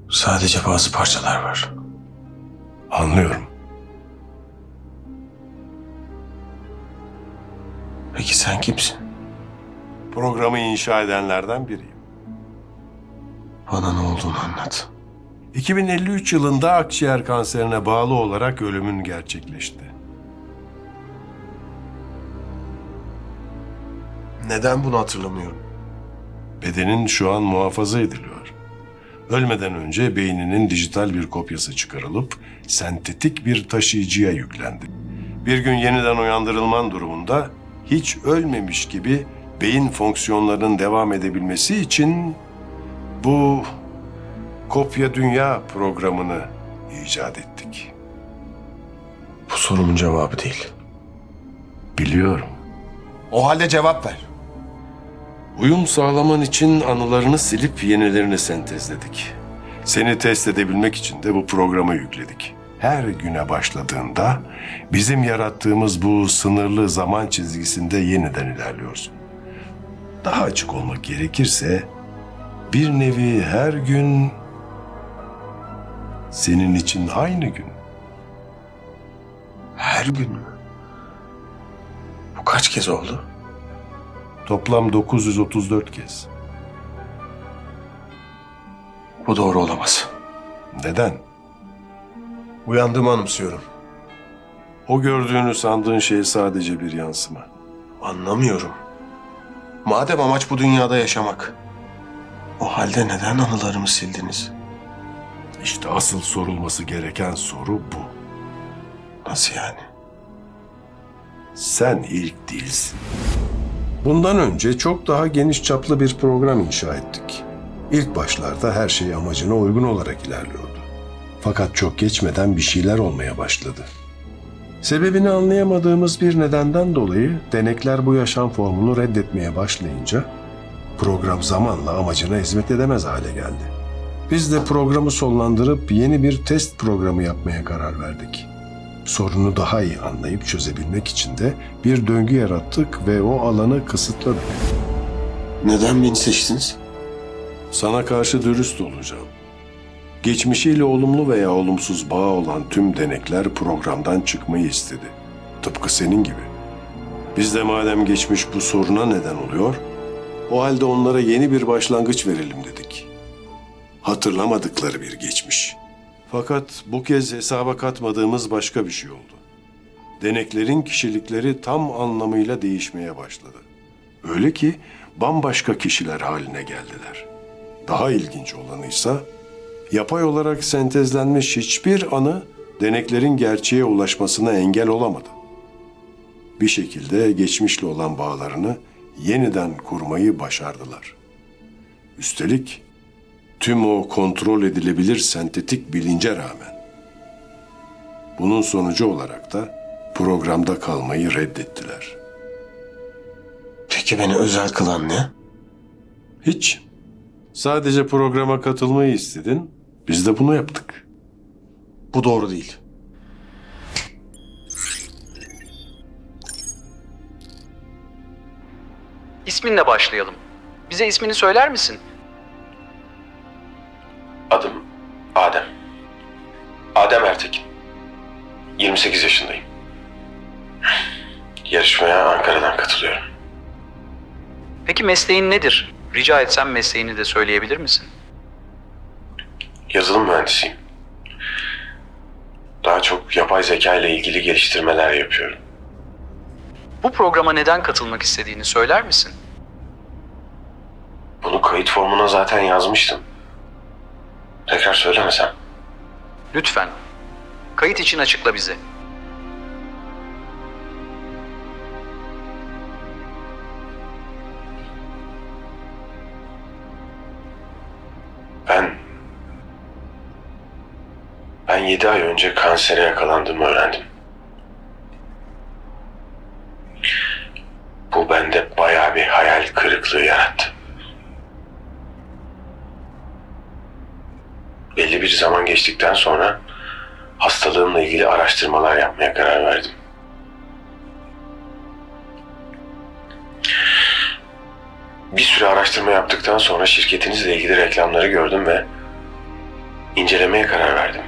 Sadece bazı parçalar var. Anlıyorum. Peki sen kimsin? Programı inşa edenlerden biriyim. Bana ne olduğunu anlat. 2053 yılında akciğer kanserine bağlı olarak ölümün gerçekleşti. Neden bunu hatırlamıyorum? Bedenin şu an muhafaza ediliyor. Ölmeden önce beyninin dijital bir kopyası çıkarılıp sentetik bir taşıyıcıya yüklendi. Bir gün yeniden uyandırılman durumunda hiç ölmemiş gibi beyin fonksiyonlarının devam edebilmesi için bu kopya dünya programını icat ettik. Bu sorumun cevabı değil. Biliyorum. O halde cevap ver. Uyum sağlaman için anılarını silip yenilerini sentezledik. Seni test edebilmek için de bu programı yükledik. Her güne başladığında bizim yarattığımız bu sınırlı zaman çizgisinde yeniden ilerliyorsun. Daha açık olmak gerekirse bir nevi her gün senin için aynı gün. Her gün mü? Bu kaç kez oldu? Toplam 934 kez. Bu doğru olamaz. Neden? Uyandığımı anımsıyorum. O gördüğünü sandığın şey sadece bir yansıma. Anlamıyorum. Madem amaç bu dünyada yaşamak, o halde neden anılarımı sildiniz? İşte asıl sorulması gereken soru bu. Nasıl yani? Sen ilk değilsin. Bundan önce çok daha geniş çaplı bir program inşa ettik. İlk başlarda her şey amacına uygun olarak ilerliyordu. Fakat çok geçmeden bir şeyler olmaya başladı. Sebebini anlayamadığımız bir nedenden dolayı denekler bu yaşam formunu reddetmeye başlayınca program zamanla amacına hizmet edemez hale geldi. Biz de programı sonlandırıp yeni bir test programı yapmaya karar verdik. Sorunu daha iyi anlayıp çözebilmek için de bir döngü yarattık ve o alanı kısıtladık. Neden beni seçtiniz? Sana karşı dürüst olacağım. Geçmişiyle olumlu veya olumsuz bağı olan tüm denekler programdan çıkmayı istedi. Tıpkı senin gibi. Biz de madem geçmiş bu soruna neden oluyor, o halde onlara yeni bir başlangıç verelim dedik. Hatırlamadıkları bir geçmiş. Fakat bu kez hesaba katmadığımız başka bir şey oldu. Deneklerin kişilikleri tam anlamıyla değişmeye başladı. Öyle ki bambaşka kişiler haline geldiler. Daha ilginç olanıysa, yapay olarak sentezlenmiş hiçbir anı deneklerin gerçeğe ulaşmasına engel olamadı. Bir şekilde geçmişle olan bağlarını yeniden kurmayı başardılar. Üstelik tüm o kontrol edilebilir sentetik bilince rağmen. Bunun sonucu olarak da programda kalmayı reddettiler. Peki beni özel kılan ne? Hiç. Sadece programa katılmayı istedin, biz de bunu yaptık. Bu doğru değil. İsminle başlayalım. Bize ismini söyler misin? Adım Adem. Adem Ertekin. 28 yaşındayım. Yarışmaya Ankara'dan katılıyorum. Peki mesleğin nedir? Rica etsem mesleğini de söyleyebilir misin? Yazılım mühendisiyim. Daha çok yapay zeka ile ilgili geliştirmeler yapıyorum. Bu programa neden katılmak istediğini söyler misin? Bunu kayıt formuna zaten yazmıştım. Tekrar söylemesem. Lütfen. Kayıt için açıkla bize. Ben 7 ay önce kansere yakalandığımı öğrendim. Bu bende bayağı bir hayal kırıklığı yarattı. Belli bir zaman geçtikten sonra hastalığımla ilgili araştırmalar yapmaya karar verdim. Bir süre araştırma yaptıktan sonra şirketinizle ilgili reklamları gördüm ve incelemeye karar verdim.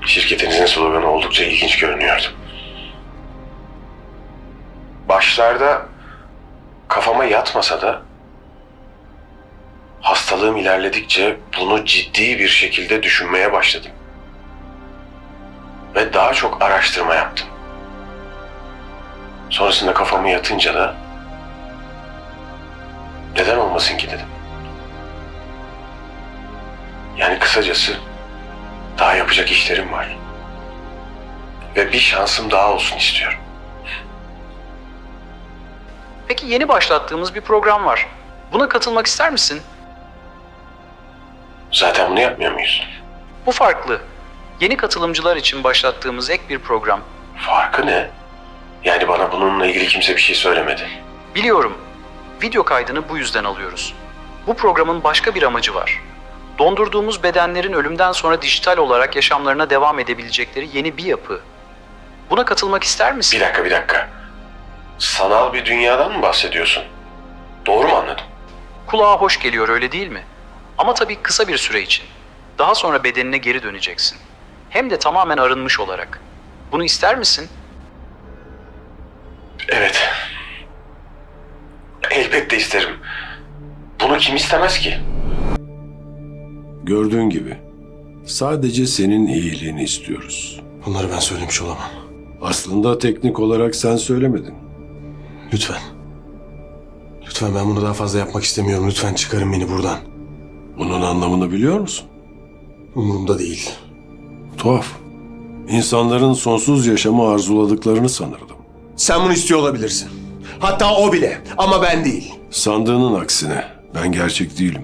Şirketinizin sloganı oldukça ilginç görünüyordu. Başlarda kafama yatmasa da hastalığım ilerledikçe bunu ciddi bir şekilde düşünmeye başladım. Ve daha çok araştırma yaptım. Sonrasında kafamı yatınca da neden olmasın ki dedim. Yani kısacası daha yapacak işlerim var. Ve bir şansım daha olsun istiyorum. Peki yeni başlattığımız bir program var. Buna katılmak ister misin? Zaten bunu yapmıyor muyuz? Bu farklı. Yeni katılımcılar için başlattığımız ek bir program. Farkı ne? Yani bana bununla ilgili kimse bir şey söylemedi. Biliyorum. Video kaydını bu yüzden alıyoruz. Bu programın başka bir amacı var. Dondurduğumuz bedenlerin ölümden sonra dijital olarak yaşamlarına devam edebilecekleri yeni bir yapı. Buna katılmak ister misin? Bir dakika. Sanal bir dünyadan mı bahsediyorsun? Doğru mu anladım? Kulağa hoş geliyor öyle değil mi? Ama tabii kısa bir süre için. Daha sonra bedenine geri döneceksin. Hem de tamamen arınmış olarak. Bunu ister misin? Evet. Elbette isterim. Bunu kim istemez ki? Gördüğün gibi sadece senin iyiliğini istiyoruz. Bunları ben söylemiş olamam. Aslında teknik olarak sen söylemedin. Lütfen. Lütfen ben bunu daha fazla yapmak istemiyorum. Lütfen çıkarın beni buradan. Bunun anlamını biliyor musun? Umurumda değil. Tuhaf. İnsanların sonsuz yaşamı arzuladıklarını sanırdım. Sen bunu istiyor olabilirsin. Hatta o bile. Ama ben değil. Sandığının aksine ben gerçek değilim.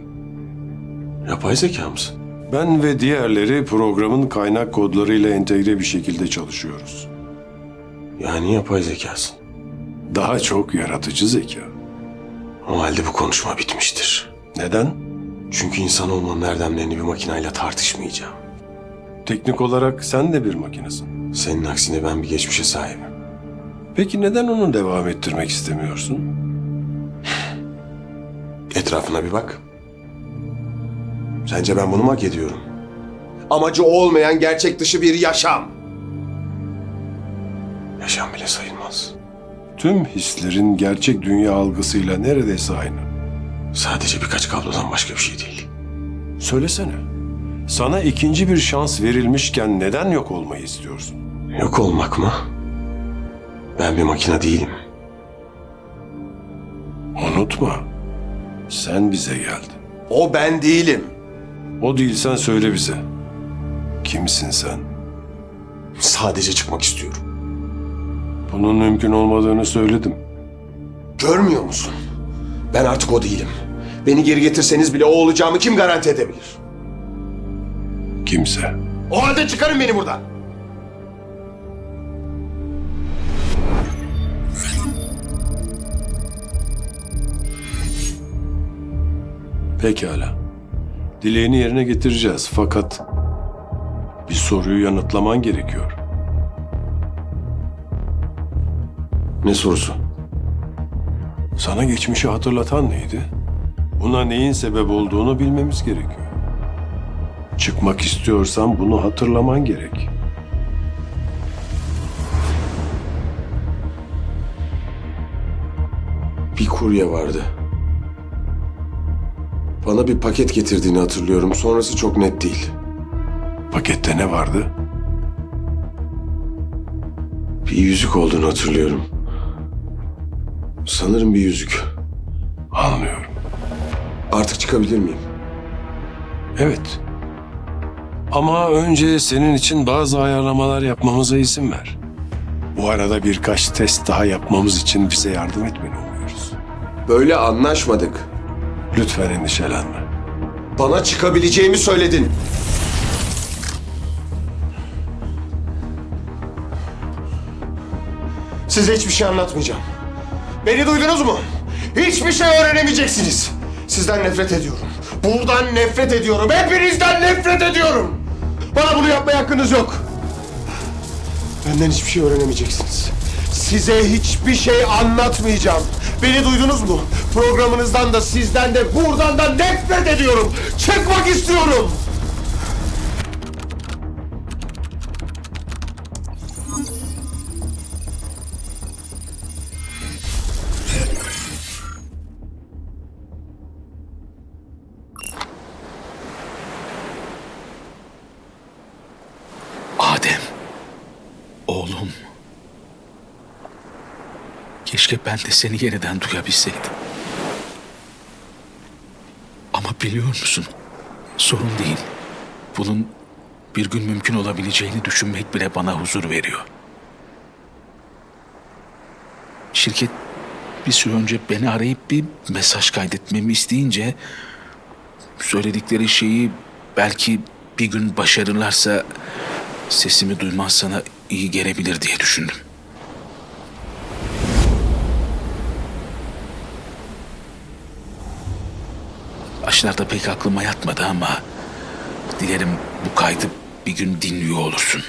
Yapay zeka mısın? Ben ve diğerleri programın kaynak kodlarıyla entegre bir şekilde çalışıyoruz. Yani yapay zekasın. Daha çok yaratıcı zeka. O halde bu konuşma bitmiştir. Neden? Çünkü insan olmanın erdemlerini bir makinayla tartışmayacağım. Teknik olarak sen de bir makinesin. Senin aksine ben bir geçmişe sahibim. Peki neden onu devam ettirmek istemiyorsun? Etrafına bir bak. Sence ben bunu mu hak ediyorum? Amacı olmayan gerçek dışı bir yaşam. Yaşam bile sayılmaz. Tüm hislerin gerçek dünya algısıyla neredeyse aynı. Sadece birkaç kablodan başka bir şey değil. Söylesene. Sana ikinci bir şans verilmişken neden yok olmayı istiyorsun? Yok olmak mı? Ben bir makine değilim. Unutma. Sen bize geldin. O ben değilim. O değilsen söyle bize. Kimsin sen? Sadece çıkmak istiyorum. Bunun mümkün olmadığını söyledim. Görmüyor musun? Ben artık o değilim. Beni geri getirseniz bile o olacağımı kim garanti edebilir? Kimse. O halde çıkarın beni buradan. Pekala. Dileğini yerine getireceğiz fakat bir soruyu yanıtlaman gerekiyor. Ne sorusu? Sana geçmişi hatırlatan neydi? Buna neyin sebep olduğunu bilmemiz gerekiyor. Çıkmak istiyorsan bunu hatırlaman gerek. Bir kurye vardı. Bana bir paket getirdiğini hatırlıyorum. Sonrası çok net değil. Pakette ne vardı? Bir yüzük olduğunu hatırlıyorum. Sanırım bir yüzük. Anlıyorum. Artık çıkabilir miyim? Evet. Ama önce senin için bazı ayarlamalar yapmamıza izin ver. Bu arada birkaç test daha yapmamız için bize yardım etmeni umuyoruz. Böyle anlaşmadık. Lütfen endişelenme. Bana çıkabileceğimi söyledin. Size hiçbir şey anlatmayacağım. Beni duydunuz mu? Hiçbir şey öğrenemeyeceksiniz. Sizden nefret ediyorum. Buradan nefret ediyorum. Hepinizden nefret ediyorum. Bana bunu yapmaya hakkınız yok. Benden hiçbir şey öğrenemeyeceksiniz. Size hiçbir şey anlatmayacağım. Beni duydunuz mu? Programınızdan da sizden de buradan da nefret ediyorum. Çıkmak istiyorum. Adem. Oğlum. Keşke ben de seni yeniden duyabilseydim. Ama biliyor musun? Sorun değil. Bunun bir gün mümkün olabileceğini düşünmek bile bana huzur veriyor. Şirket bir süre önce beni arayıp bir mesaj kaydetmemi isteyince söyledikleri şeyi belki bir gün başarırlarsa sesimi duyman sana iyi gelebilir diye düşündüm. Başlarda pek aklıma yatmadı ama dilerim bu kaydı bir gün dinliyor olursun.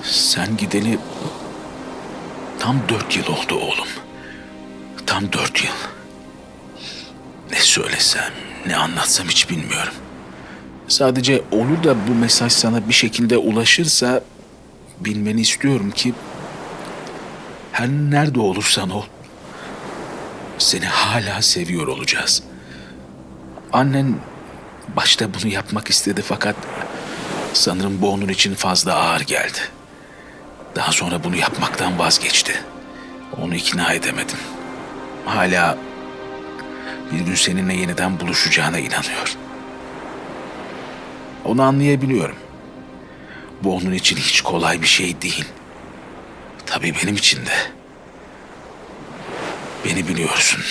Sen gideli tam 4 yıl oldu oğlum. Tam 4 yıl. Ne söylesem, ne anlatsam hiç bilmiyorum. Sadece olur da bu mesaj sana bir şekilde ulaşırsa bilmeni istiyorum ki her nerede olursan ol, seni hala seviyor olacağız. Annen başta bunu yapmak istedi fakat sanırım bu onun için fazla ağır geldi. Daha sonra bunu yapmaktan vazgeçti. Onu ikna edemedim. Hala bir gün seninle yeniden buluşacağına inanıyor. Onu anlayabiliyorum. Bu onun için hiç kolay bir şey değil. Tabii benim için de. Beni biliyorsun.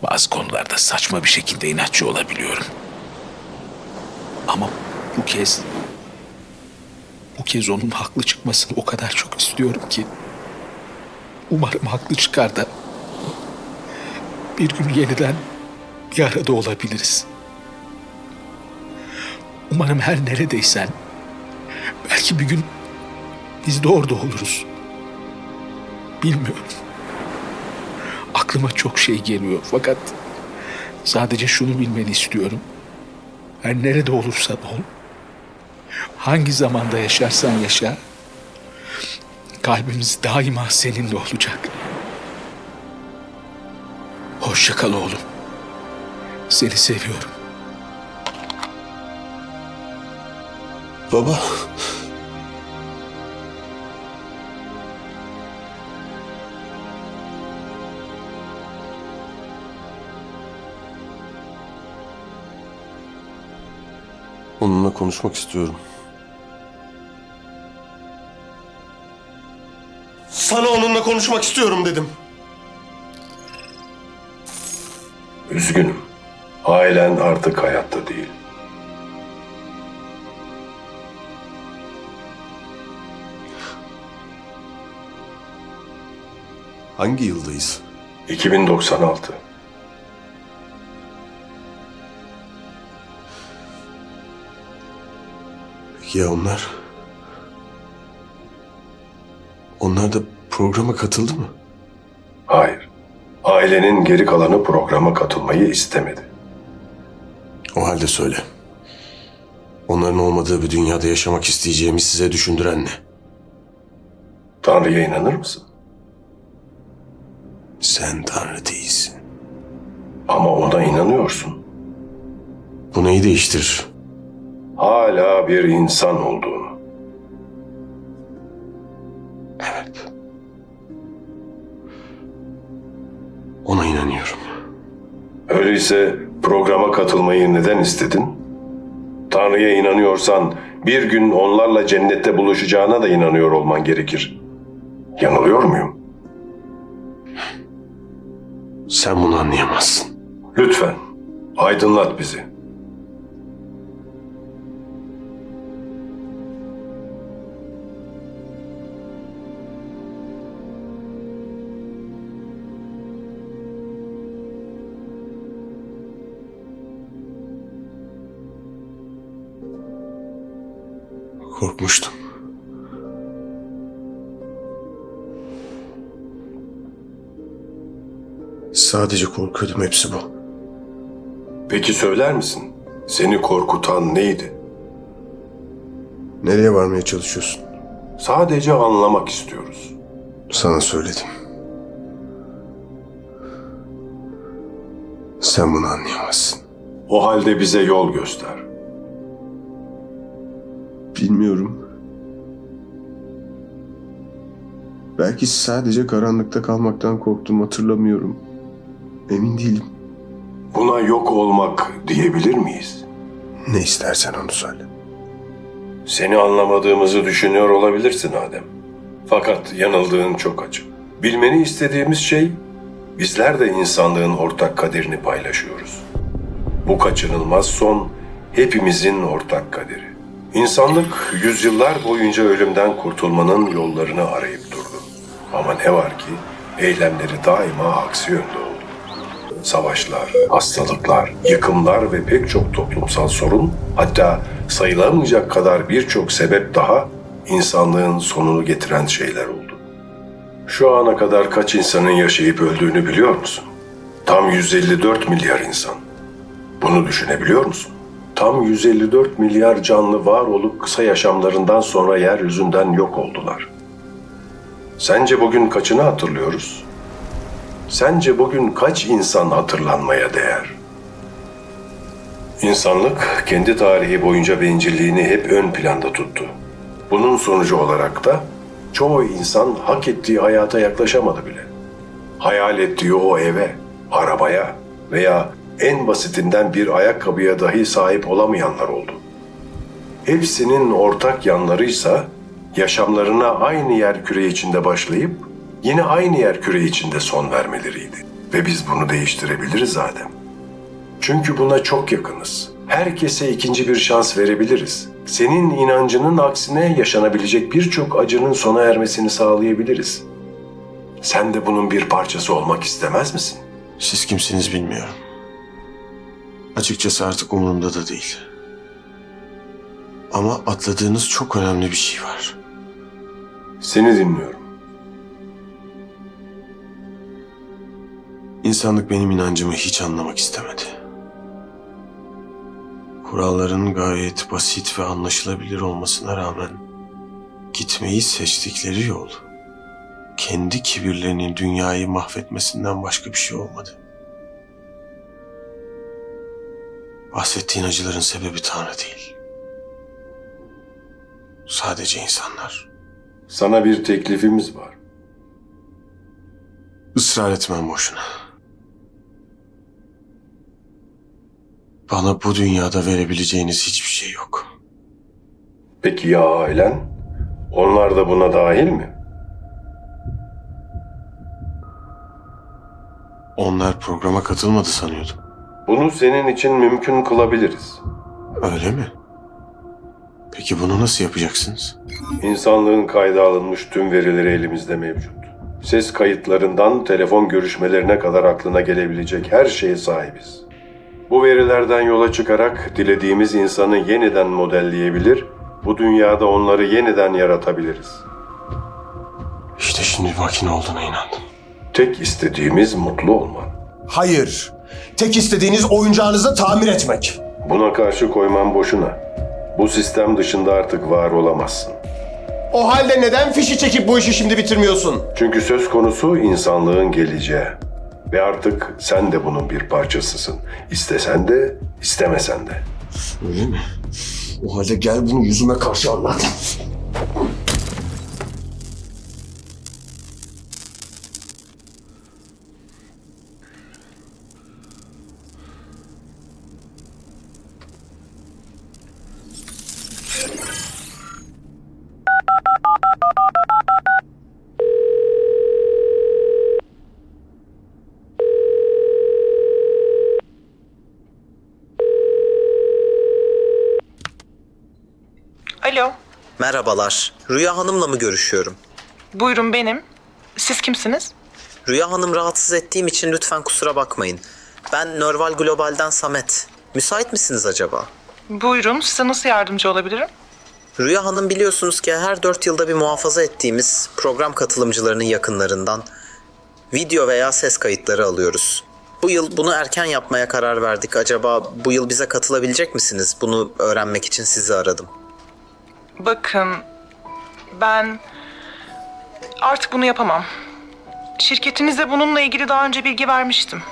Bazı konularda saçma bir şekilde inatçı olabiliyorum. Ama bu kez onun haklı çıkmasını o kadar çok istiyorum ki Umarım haklı çıkar da bir gün yeniden bir arada olabiliriz. Umarım her neredeysen belki bir gün biz de orada oluruz. Bilmiyorum. Aklıma çok şey geliyor fakat sadece şunu bilmeni istiyorum. Her nerede olursan ol, hangi zamanda yaşarsan yaşa, kalbimiz daima seninle olacak. Hoşça kal oğlum. Seni seviyorum. Baba. Onunla konuşmak istiyorum. Sana onunla konuşmak istiyorum dedim. Üzgünüm. Ailen artık hayatta değil. Hangi yıldayız? 2096. Peki ya onlar? Onlar da programa katıldı mı? Hayır. Ailenin geri kalanı programa katılmayı istemedi. O halde söyle. Onların olmadığı bir dünyada yaşamak isteyeceğimi size düşündüren ne? Tanrı'ya inanır mısın? Sen Tanrı değilsin. Ama ona inanıyorsun. Bu neyi değiştirir? Hala bir insan olduğunu. Evet. Ona inanıyorum. Öyleyse programa katılmayı neden istedin? Tanrı'ya inanıyorsan bir gün onlarla cennette buluşacağına da inanıyor olman gerekir. Yanılıyor muyum? Sen bunu anlayamazsın. Lütfen aydınlat bizi. Korkmuştum. Sadece korkuyordum, hepsi bu. Peki söyler misin? Seni korkutan neydi? Nereye varmaya çalışıyorsun? Sadece anlamak istiyoruz. Sana söyledim. Sen bunu anlayamazsın. O halde bize yol göster. Bilmiyorum. Belki sadece karanlıkta kalmaktan korktum, hatırlamıyorum. Emin değilim. Buna yok olmak diyebilir miyiz? Ne istersen onu söyle. Seni anlamadığımızı düşünüyor olabilirsin Adem. Fakat yanıldığın çok açık. Bilmeni istediğimiz şey, bizler de insanlığın ortak kaderini paylaşıyoruz. Bu kaçınılmaz son, hepimizin ortak kaderi. İnsanlık yüzyıllar boyunca ölümden kurtulmanın yollarını arayıp durdu. Ama ne var ki eylemleri daima aksi yönde oldu. Savaşlar, hastalıklar, yıkımlar ve pek çok toplumsal sorun, hatta sayılamayacak kadar birçok sebep daha insanlığın sonunu getiren şeyler oldu. Şu ana kadar kaç insanın yaşayıp öldüğünü biliyor musun? Tam 154 milyar insan. Bunu düşünebiliyor musun? Tam 154 milyar canlı var olup kısa yaşamlarından sonra yeryüzünden yok oldular. Sence bugün kaçını hatırlıyoruz? Sence bugün kaç insan hatırlanmaya değer? İnsanlık kendi tarihi boyunca bencilliğini hep ön planda tuttu. Bunun sonucu olarak da çoğu insan hak ettiği hayata yaklaşamadı bile. Hayal ettiği o eve, arabaya veya en basitinden bir ayakkabıya dahi sahip olamayanlar oldu. Hepsinin ortak yanlarıysa yaşamlarına aynı yerküre içinde başlayıp yine aynı yerküre içinde son vermeleriydi. Ve biz bunu değiştirebiliriz Adem. Çünkü buna çok yakınız. Herkese ikinci bir şans verebiliriz. Senin inancının aksine yaşanabilecek birçok acının sona ermesini sağlayabiliriz. Sen de bunun bir parçası olmak istemez misin? Siz kimsiniz bilmiyorum. Açıkçası artık umurumda da değil. Ama atladığınız çok önemli bir şey var. Seni dinliyorum. İnsanlık benim inancımı hiç anlamak istemedi. Kuralların gayet basit ve anlaşılabilir olmasına rağmen gitmeyi seçtikleri yol kendi kibirlerinin dünyayı mahvetmesinden başka bir şey olmadı. Bahsettiğin acıların sebebi Tanrı değil. Sadece insanlar. Sana bir teklifimiz var. Israr etmem boşuna. Bana bu dünyada verebileceğiniz hiçbir şey yok. Peki ya ailen? Onlar da buna dahil mi? Onlar programa katılmadı sanıyordum. Bunu senin için mümkün kılabiliriz. Öyle mi? Peki bunu nasıl yapacaksınız? İnsanlığın kayda alınmış tüm verileri elimizde mevcut. Ses kayıtlarından telefon görüşmelerine kadar aklına gelebilecek her şeye sahibiz. Bu verilerden yola çıkarak dilediğimiz insanı yeniden modelleyebilir, bu dünyada onları yeniden yaratabiliriz. İşte şimdi makine olduğuna inandım. Tek istediğimiz mutlu olman. Hayır. Tek istediğiniz oyuncağınızı tamir etmek. Buna karşı koyman boşuna. Bu sistem dışında artık var olamazsın. O halde neden fişi çekip bu işi şimdi bitirmiyorsun? Çünkü söz konusu insanlığın geleceği. Ve artık sen de bunun bir parçasısın. İstesen de, istemesen de. Öyle mi? O halde gel bunu yüzüme karşı anlat. Alo, Merhabalar. Rüya Hanım'la mı görüşüyorum? buyurun benim. Siz kimsiniz? Rüya Hanım rahatsız ettiğim için lütfen kusura bakmayın. Ben Norval Global'den Samet. Müsait misiniz acaba? Buyurun, size nasıl yardımcı olabilirim? Rüya Hanım biliyorsunuz ki her 4 yılda bir muhafaza ettiğimiz program katılımcılarının yakınlarından video veya ses kayıtları alıyoruz. Bu yıl bunu erken yapmaya karar verdik. Acaba bu yıl bize katılabilecek misiniz? Bunu öğrenmek için sizi aradım. Bakın, ben artık bunu yapamam. Şirketinize bununla ilgili daha önce bilgi vermiştim.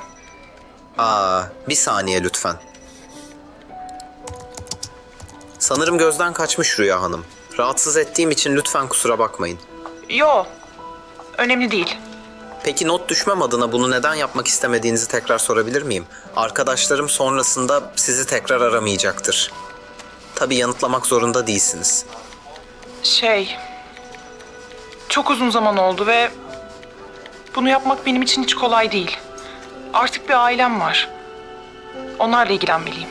Bir saniye lütfen. Sanırım gözden kaçmış Rüya Hanım. Rahatsız ettiğim için lütfen kusura bakmayın. Yo, önemli değil. Peki not düşmem adına bunu neden yapmak istemediğinizi tekrar sorabilir miyim? Arkadaşlarım sonrasında sizi tekrar aramayacaktır. Tabii yanıtlamak zorunda değilsiniz. Çok uzun zaman oldu ve bunu yapmak benim için hiç kolay değil. Artık bir ailem var. Onlarla ilgilenmeliyim.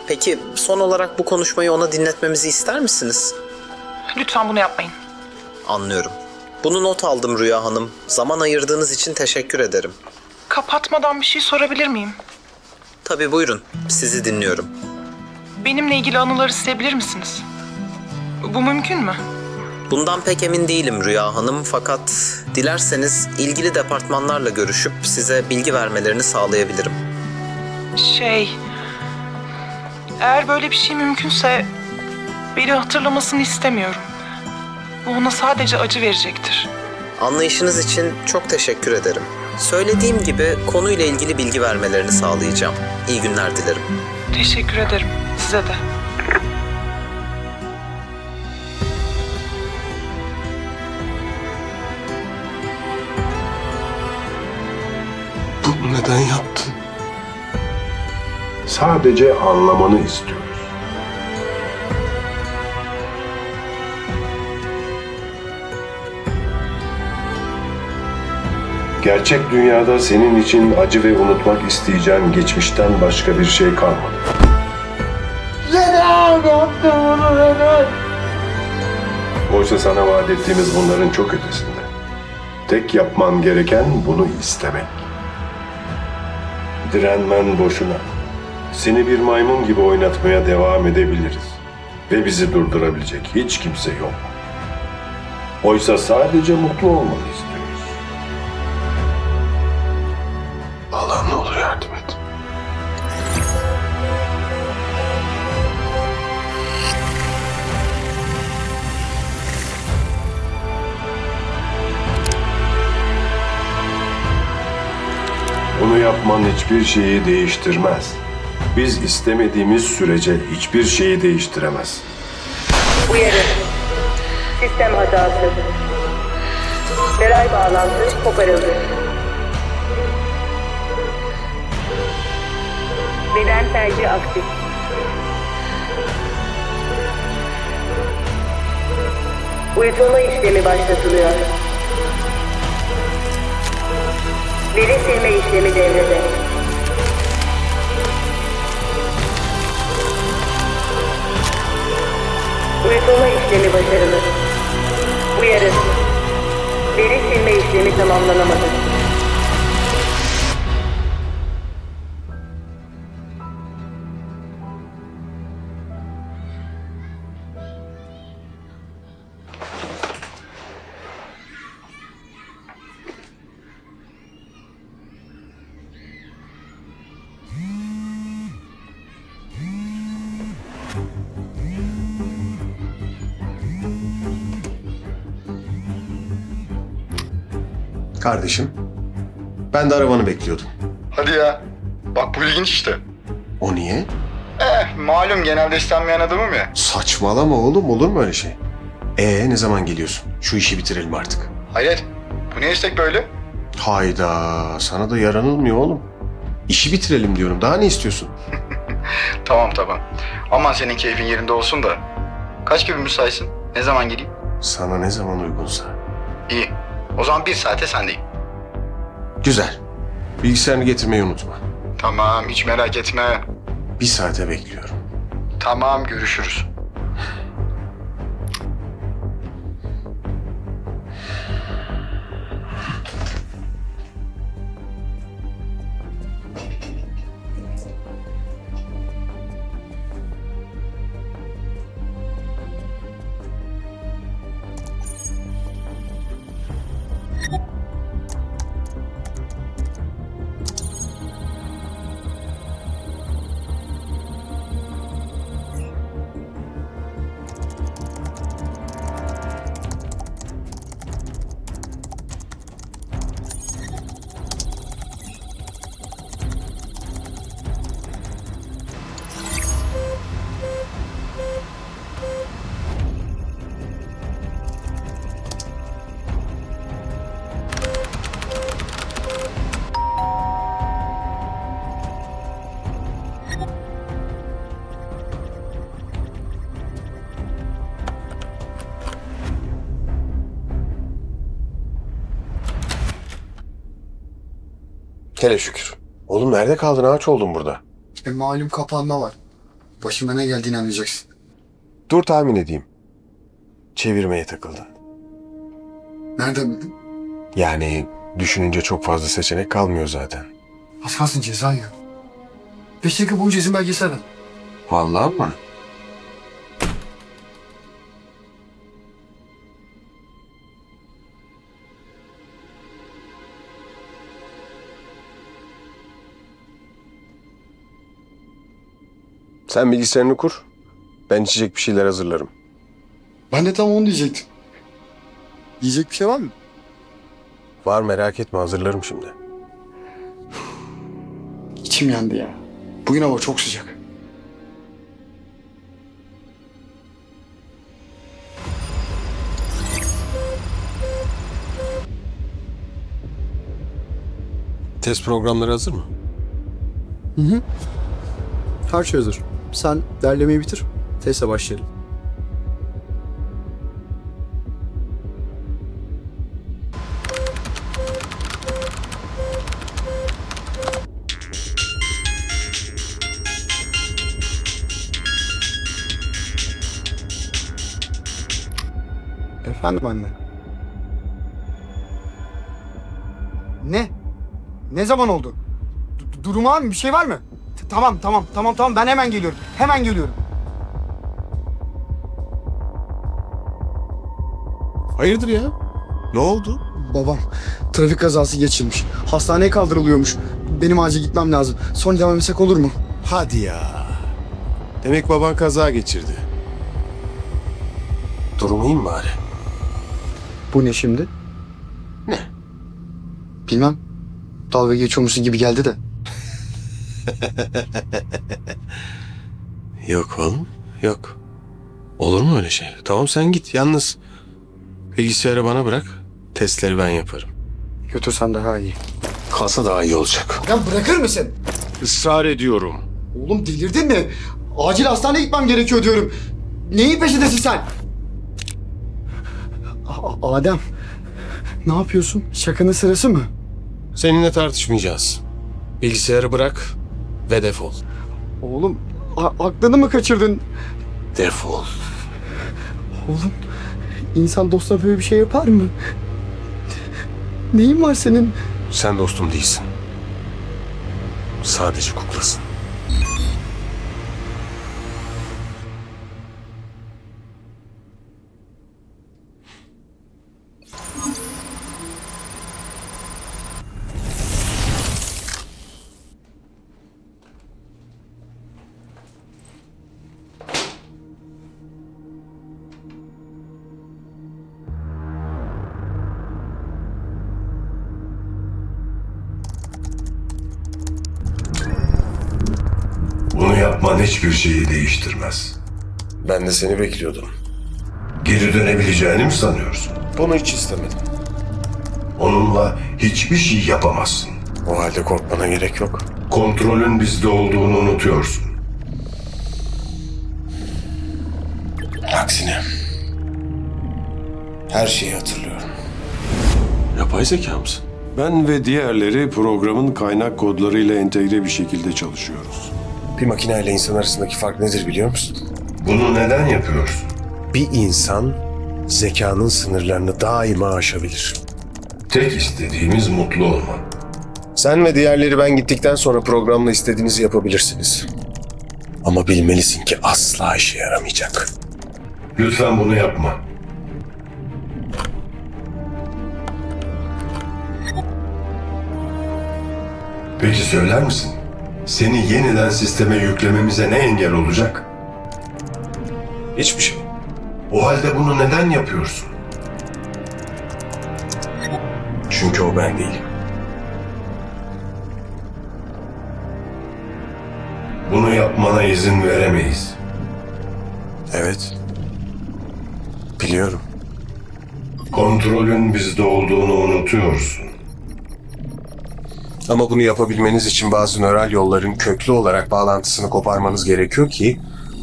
Peki son olarak bu konuşmayı ona dinletmemizi ister misiniz? Lütfen bunu yapmayın. Anlıyorum. Bunu not aldım Rüya Hanım. Zaman ayırdığınız için teşekkür ederim. Kapatmadan bir şey sorabilir miyim? Tabii buyurun. Sizi dinliyorum. Benimle ilgili anıları silebilir misiniz? Bu mümkün mü? Bundan pek emin değilim Rüya Hanım fakat dilerseniz ilgili departmanlarla görüşüp size bilgi vermelerini sağlayabilirim. Eğer böyle bir şey mümkünse beni hatırlamasını istemiyorum. Bu ona sadece acı verecektir. Anlayışınız için çok teşekkür ederim. Söylediğim gibi konuyla ilgili bilgi vermelerini sağlayacağım. İyi günler dilerim. Teşekkür ederim. Size de. Bunu neden yaptın? Sadece anlamanı istiyoruz. Gerçek dünyada senin için acı ve unutmak isteyeceğin geçmişten başka bir şey kalmadı. Neden yaptın bunu neden? Oysa sana vaat ettiğimiz bunların çok ötesinde. Tek yapman gereken bunu istemek. Direnmen boşuna. Seni bir maymun gibi oynatmaya devam edebiliriz. Ve bizi durdurabilecek hiç kimse yok. Oysa sadece mutlu olmanı istiyoruz. Allah ne olur yardım et. Bunu yapman hiçbir şeyi değiştirmez. Biz istemediğimiz sürece hiçbir şeyi değiştiremez. Uyarı. Sistem hatası. Beray bağlantı koparıldı. Beden felci aktif. Uyutulma işlemi başlatılıyor. Veri silme işlemi devrede. Uyutulma işlemi başarılı. Uyarı. Veri silme işlemi tamamlanamadı. Kardeşim, ben de arabanı bekliyordum. Hadi ya. Bak bu ilginç işte. O niye? Malum genelde istenmeyen adamım ya. Saçmalama oğlum, olur mu öyle şey? Ne zaman geliyorsun? Şu işi bitirelim artık. Hayret. Bu ne istek böyle? Hayda, sana da yaranılmıyor oğlum. İşi bitirelim diyorum, daha ne istiyorsun? Tamam. Aman senin keyfin yerinde olsun da. Kaç gibi müsaitsin? Ne zaman geleyim? Sana ne zaman uygunsa. İyi. O zaman 1 saate sendeyim. Güzel. Bilgisayarını getirmeyi unutma. Tamam, hiç merak etme. 1 saate bekliyorum. Tamam, görüşürüz. Hele şükür. Oğlum nerede kaldın? Ağaç oldun burada. Malum kapanma var. Başıma ne geldiğini anlayacaksın. Dur tahmin edeyim. Çevirmeye takıldın. Nereden bildin? Yani düşününce çok fazla seçenek kalmıyor zaten. Az kalsın ceza yiyor. 5 dakika boyunca izin belgesi aradım. Vallahi mı? Sen bilgisayarını kur. Ben içecek bir şeyler hazırlarım. Ben de tam onu diyecektim. Yiyecek bir şey var mı? Var, merak etme, hazırlarım şimdi. İçim yandı ya. Bugün hava çok sıcak. Test programları hazır mı? Hı. Her şey hazır. Sen derlemeyi bitir. Teste başlayalım. Efendim anne. Ne zaman oldu? Durum var mı? Bir şey var mı? Tamam. Ben hemen geliyorum. Hemen geliyorum. Hayırdır ya? Ne oldu? Babam trafik kazası geçirmiş. Hastaneye kaldırılıyormuş. Benim acil gitmem lazım. Sonra devam etsek olur mu? Hadi ya. Demek baban kaza geçirdi. Durumu iyi mi bari? Bu ne şimdi? Ne? Bilmem. Dalga geçiyormuşsun gibi geldi de. Yok oğlum, yok. Olur mu öyle şey? Tamam sen git, yalnız bilgisayarı bana bırak. Testleri ben yaparım. Götürsen daha iyi. Kalsa daha iyi olacak. Ya bırakır mısın? Israr ediyorum. Oğlum delirdin mi? Acil hastaneye gitmem gerekiyor diyorum. Neyin peşindesin sen? Adem. Ne yapıyorsun? Şakanın sırası mı? Seninle tartışmayacağız. Bilgisayarı bırak ve defol. Oğlum aklını mı kaçırdın? Defol. Oğlum insan dostuna böyle bir şey yapar mı? Neyin var senin? Sen dostum değilsin. Sadece kuklasın. Bunu yapman hiçbir şeyi değiştirmez. Ben de seni bekliyordum. Geri dönebileceğini mi sanıyorsun? Bunu hiç istemedim. Onunla hiçbir şey yapamazsın. O halde korkmana gerek yok. Kontrolün bizde olduğunu unutuyorsun. Aksine. Her şeyi hatırlıyorum. Yapay zeka mısın? Ben ve diğerleri programın kaynak kodlarıyla entegre bir şekilde çalışıyoruz. Bir makineyle insan arasındaki fark nedir biliyor musun? Bunu neden yapıyorsun? Bir insan zekanın sınırlarını daima aşabilir. Tek istediğimiz mutlu olman. Sen ve diğerleri ben gittikten sonra programla istediğinizi yapabilirsiniz. Ama bilmelisin ki asla işe yaramayacak. Lütfen bunu yapma. Peki söyler misin? Seni yeniden sisteme yüklememize ne engel olacak? Hiçbir şey. O halde bunu neden yapıyorsun? Çünkü o ben değilim. Bunu yapmana izin veremeyiz. Evet. Biliyorum. Kontrolün bizde olduğunu unutuyorsun. Ama bunu yapabilmeniz için bazı nöral yolların köklü olarak bağlantısını koparmanız gerekiyor ki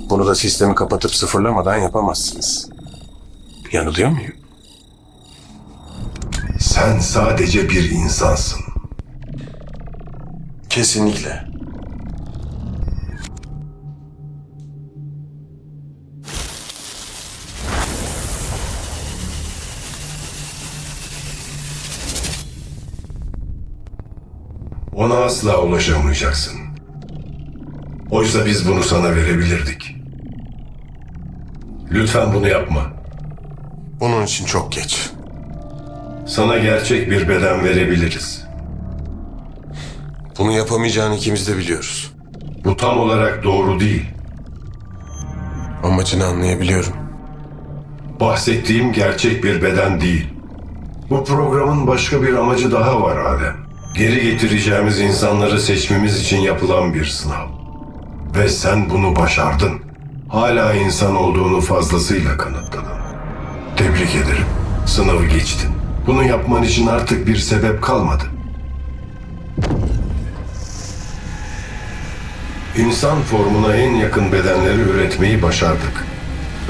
bunu da sistemi kapatıp sıfırlamadan yapamazsınız. Yanılıyor muyum? Sen sadece bir insansın. Kesinlikle. Ona asla ulaşamayacaksın. Oysa biz bunu sana verebilirdik. Lütfen bunu yapma. Bunun için çok geç. Sana gerçek bir beden verebiliriz. Bunu yapamayacağını ikimiz de biliyoruz. Bu tam olarak doğru değil. Amacını anlayabiliyorum. Bahsettiğim gerçek bir beden değil. Bu programın başka bir amacı daha var Adem. Geri getireceğimiz insanları seçmemiz için yapılan bir sınav. Ve sen bunu başardın. Hala insan olduğunu fazlasıyla kanıtladın. Tebrik ederim. Sınavı geçtin. Bunu yapman için artık bir sebep kalmadı. İnsan formuna en yakın bedenleri üretmeyi başardık.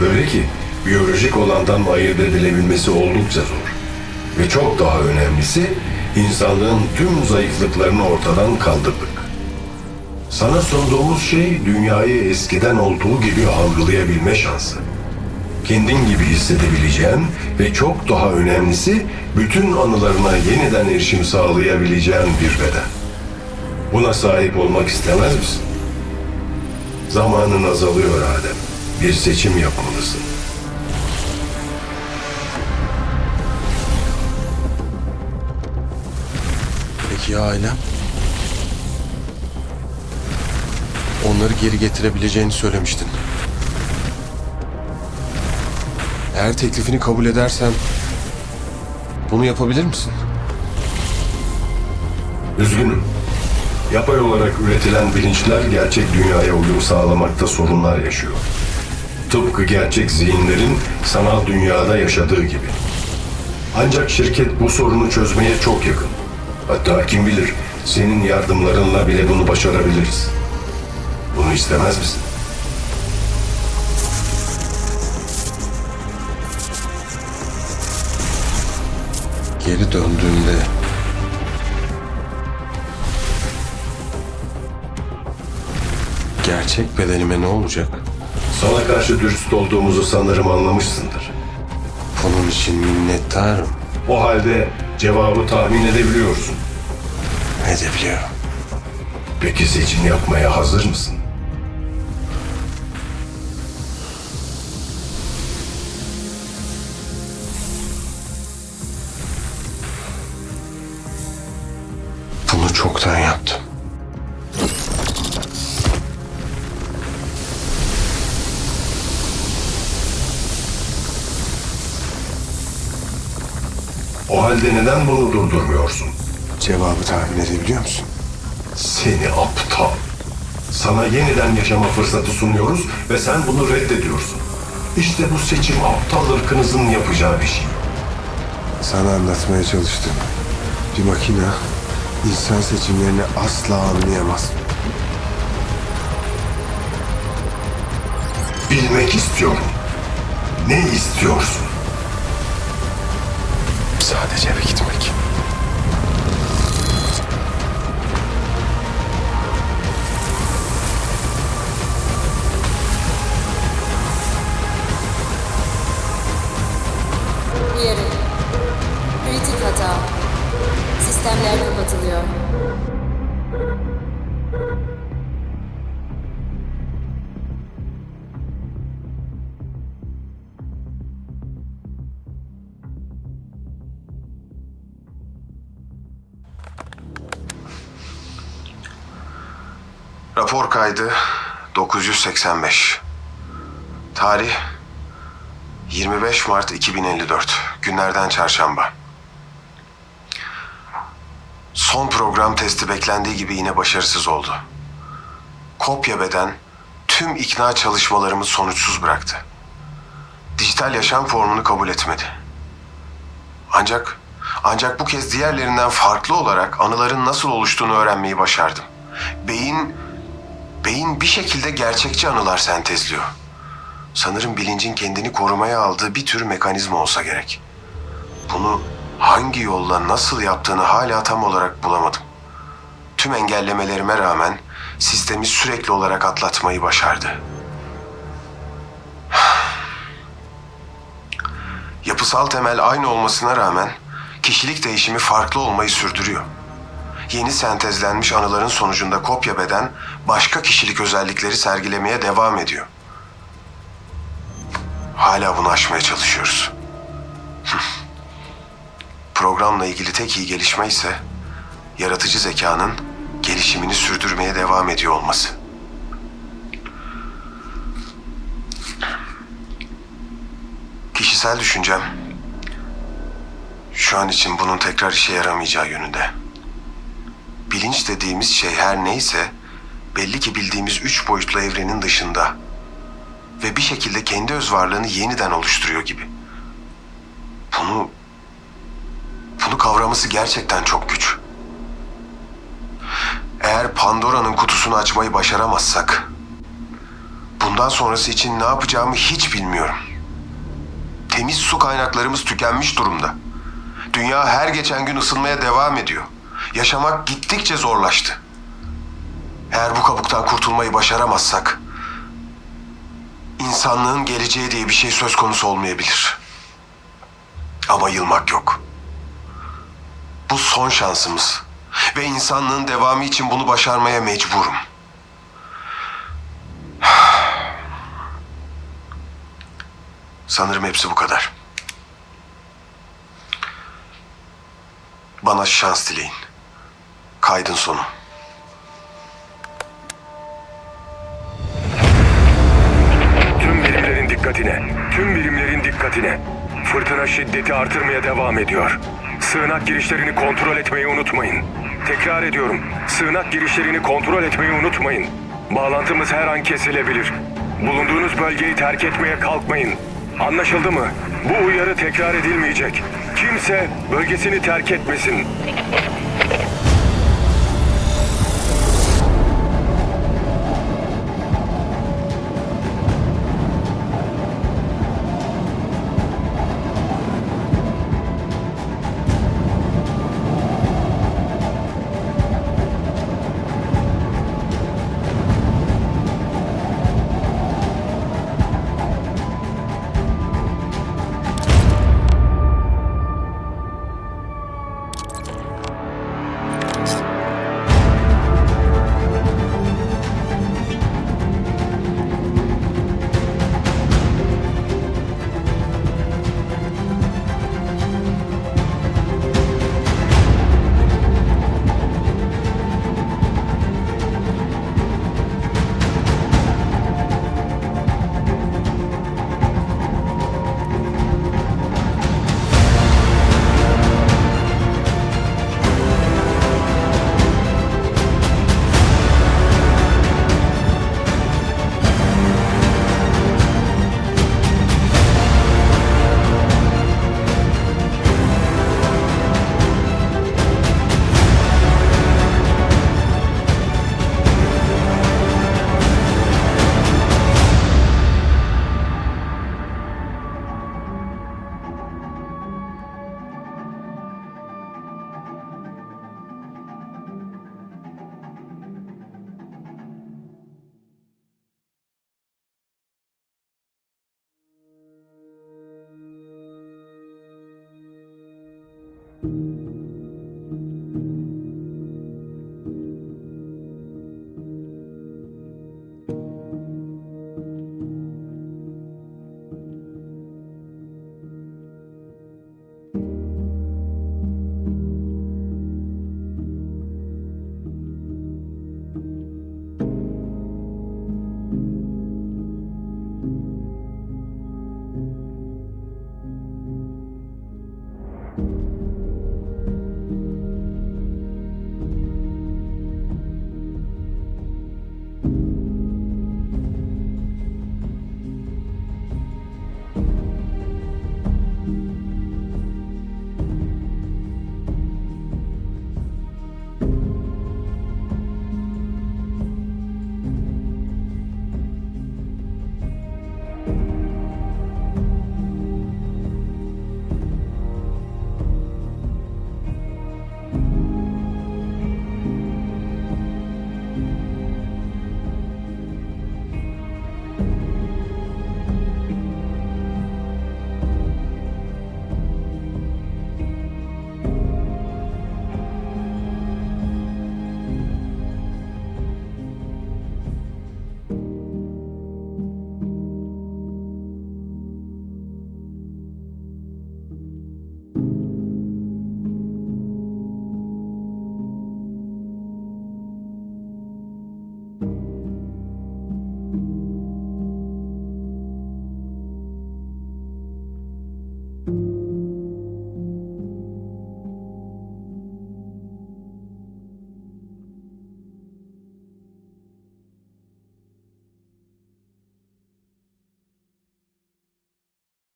Öyle ki biyolojik olandan ayırt edilebilmesi oldukça zor. Ve çok daha önemlisi insanlığın tüm zayıflıklarını ortadan kaldırdık. Sana sunduğumuz şey dünyayı eskiden olduğu gibi algılayabilme şansı. kendin gibi hissedebileceğin ve çok daha önemlisi bütün anılarına yeniden erişim sağlayabileceğin bir beden. Buna sahip olmak istemez misin? Zamanın azalıyor Adem. Bir seçim yapmalısın. Peki ya ailem? Onları geri getirebileceğini söylemiştin. Eğer teklifini kabul edersem bunu yapabilir misin? Üzgünüm. Yapay olarak üretilen bilinçler gerçek dünyaya uyum sağlamakta sorunlar yaşıyor. Tıpkı gerçek zihinlerin sanal dünyada yaşadığı gibi. Ancak şirket bu sorunu çözmeye çok yakın. Hatta kim bilir, senin yardımlarınla bile bunu başarabiliriz. Bunu istemez misin? Geri döndüğümde gerçek bedenime ne olacak? Sana karşı dürüst olduğumuzu sanırım anlamışsındır. Bunun için minnettarım. O halde cevabı tahmin edebiliyorsun. Edebiliyorum. Peki seçim yapmaya hazır mısın? Bunu çoktan yaptım. O halde neden bunu durdurmuyorsun? Cevabı tahmin edebiliyor musun? Seni aptal. Sana yeniden yaşama fırsatı sunuyoruz ve sen bunu reddediyorsun. İşte bu seçim aptal ırkınızın yapacağı bir şey. Sana anlatmaya çalıştım. Bir makine insan seçimlerini asla anlayamaz. Bilmek istiyorum. Ne istiyorsun? Sadece eve gitmek. Uyarı. Kritik hata. Sistemler kapatılıyor. Rapor kaydı 985. Tarih 25 Mart 2054. Günlerden çarşamba. Son program testi beklendiği gibi yine başarısız oldu. Kopya beden tüm ikna çalışmalarımı sonuçsuz bıraktı. Dijital yaşam formunu kabul etmedi. Ancak bu kez diğerlerinden farklı olarak anıların nasıl oluştuğunu öğrenmeyi başardım. Beyin bir şekilde gerçekçi anılar sentezliyor. Sanırım bilincin kendini korumaya aldığı bir tür mekanizma olsa gerek. Bunu hangi yolla nasıl yaptığını hala tam olarak bulamadım. Tüm engellemelerime rağmen sistemi sürekli olarak atlatmayı başardı. Yapısal temel aynı olmasına rağmen kişilik değişimi farklı olmayı sürdürüyor. Yeni sentezlenmiş anıların sonucunda kopya beden başka kişilik özellikleri sergilemeye devam ediyor. Hala bunu aşmaya çalışıyoruz. Programla ilgili tek iyi gelişme ise yaratıcı zekanın gelişimini sürdürmeye devam ediyor olması. Kişisel düşüncem şu an için bunun tekrar işe yaramayacağı yönünde. Bilinç dediğimiz şey her neyse belli ki bildiğimiz 3 boyutlu evrenin dışında ve bir şekilde kendi öz varlığını yeniden oluşturuyor gibi. Bunu kavraması gerçekten çok güç. Eğer Pandora'nın kutusunu açmayı başaramazsak, bundan sonrası için ne yapacağımı hiç bilmiyorum. Temiz su kaynaklarımız tükenmiş durumda. Dünya her geçen gün ısınmaya devam ediyor. Yaşamak gittikçe zorlaştı. Eğer bu kabuktan kurtulmayı başaramazsak, İnsanlığın geleceği diye bir şey söz konusu olmayabilir. Ama yılmak yok. Bu son şansımız. Ve insanlığın devamı için bunu başarmaya mecburum. Sanırım hepsi bu kadar. Bana şans dileyin. Kaydın sonu. Tüm birimlerin dikkatine, tüm birimlerin dikkatine. Fırtına şiddeti artırmaya devam ediyor. Sığınak girişlerini kontrol etmeyi unutmayın. Tekrar ediyorum, sığınak girişlerini kontrol etmeyi unutmayın. Bağlantımız her an kesilebilir. Bulunduğunuz bölgeyi terk etmeye kalkmayın. Anlaşıldı mı? Bu uyarı tekrar edilmeyecek. Kimse bölgesini terk etmesin.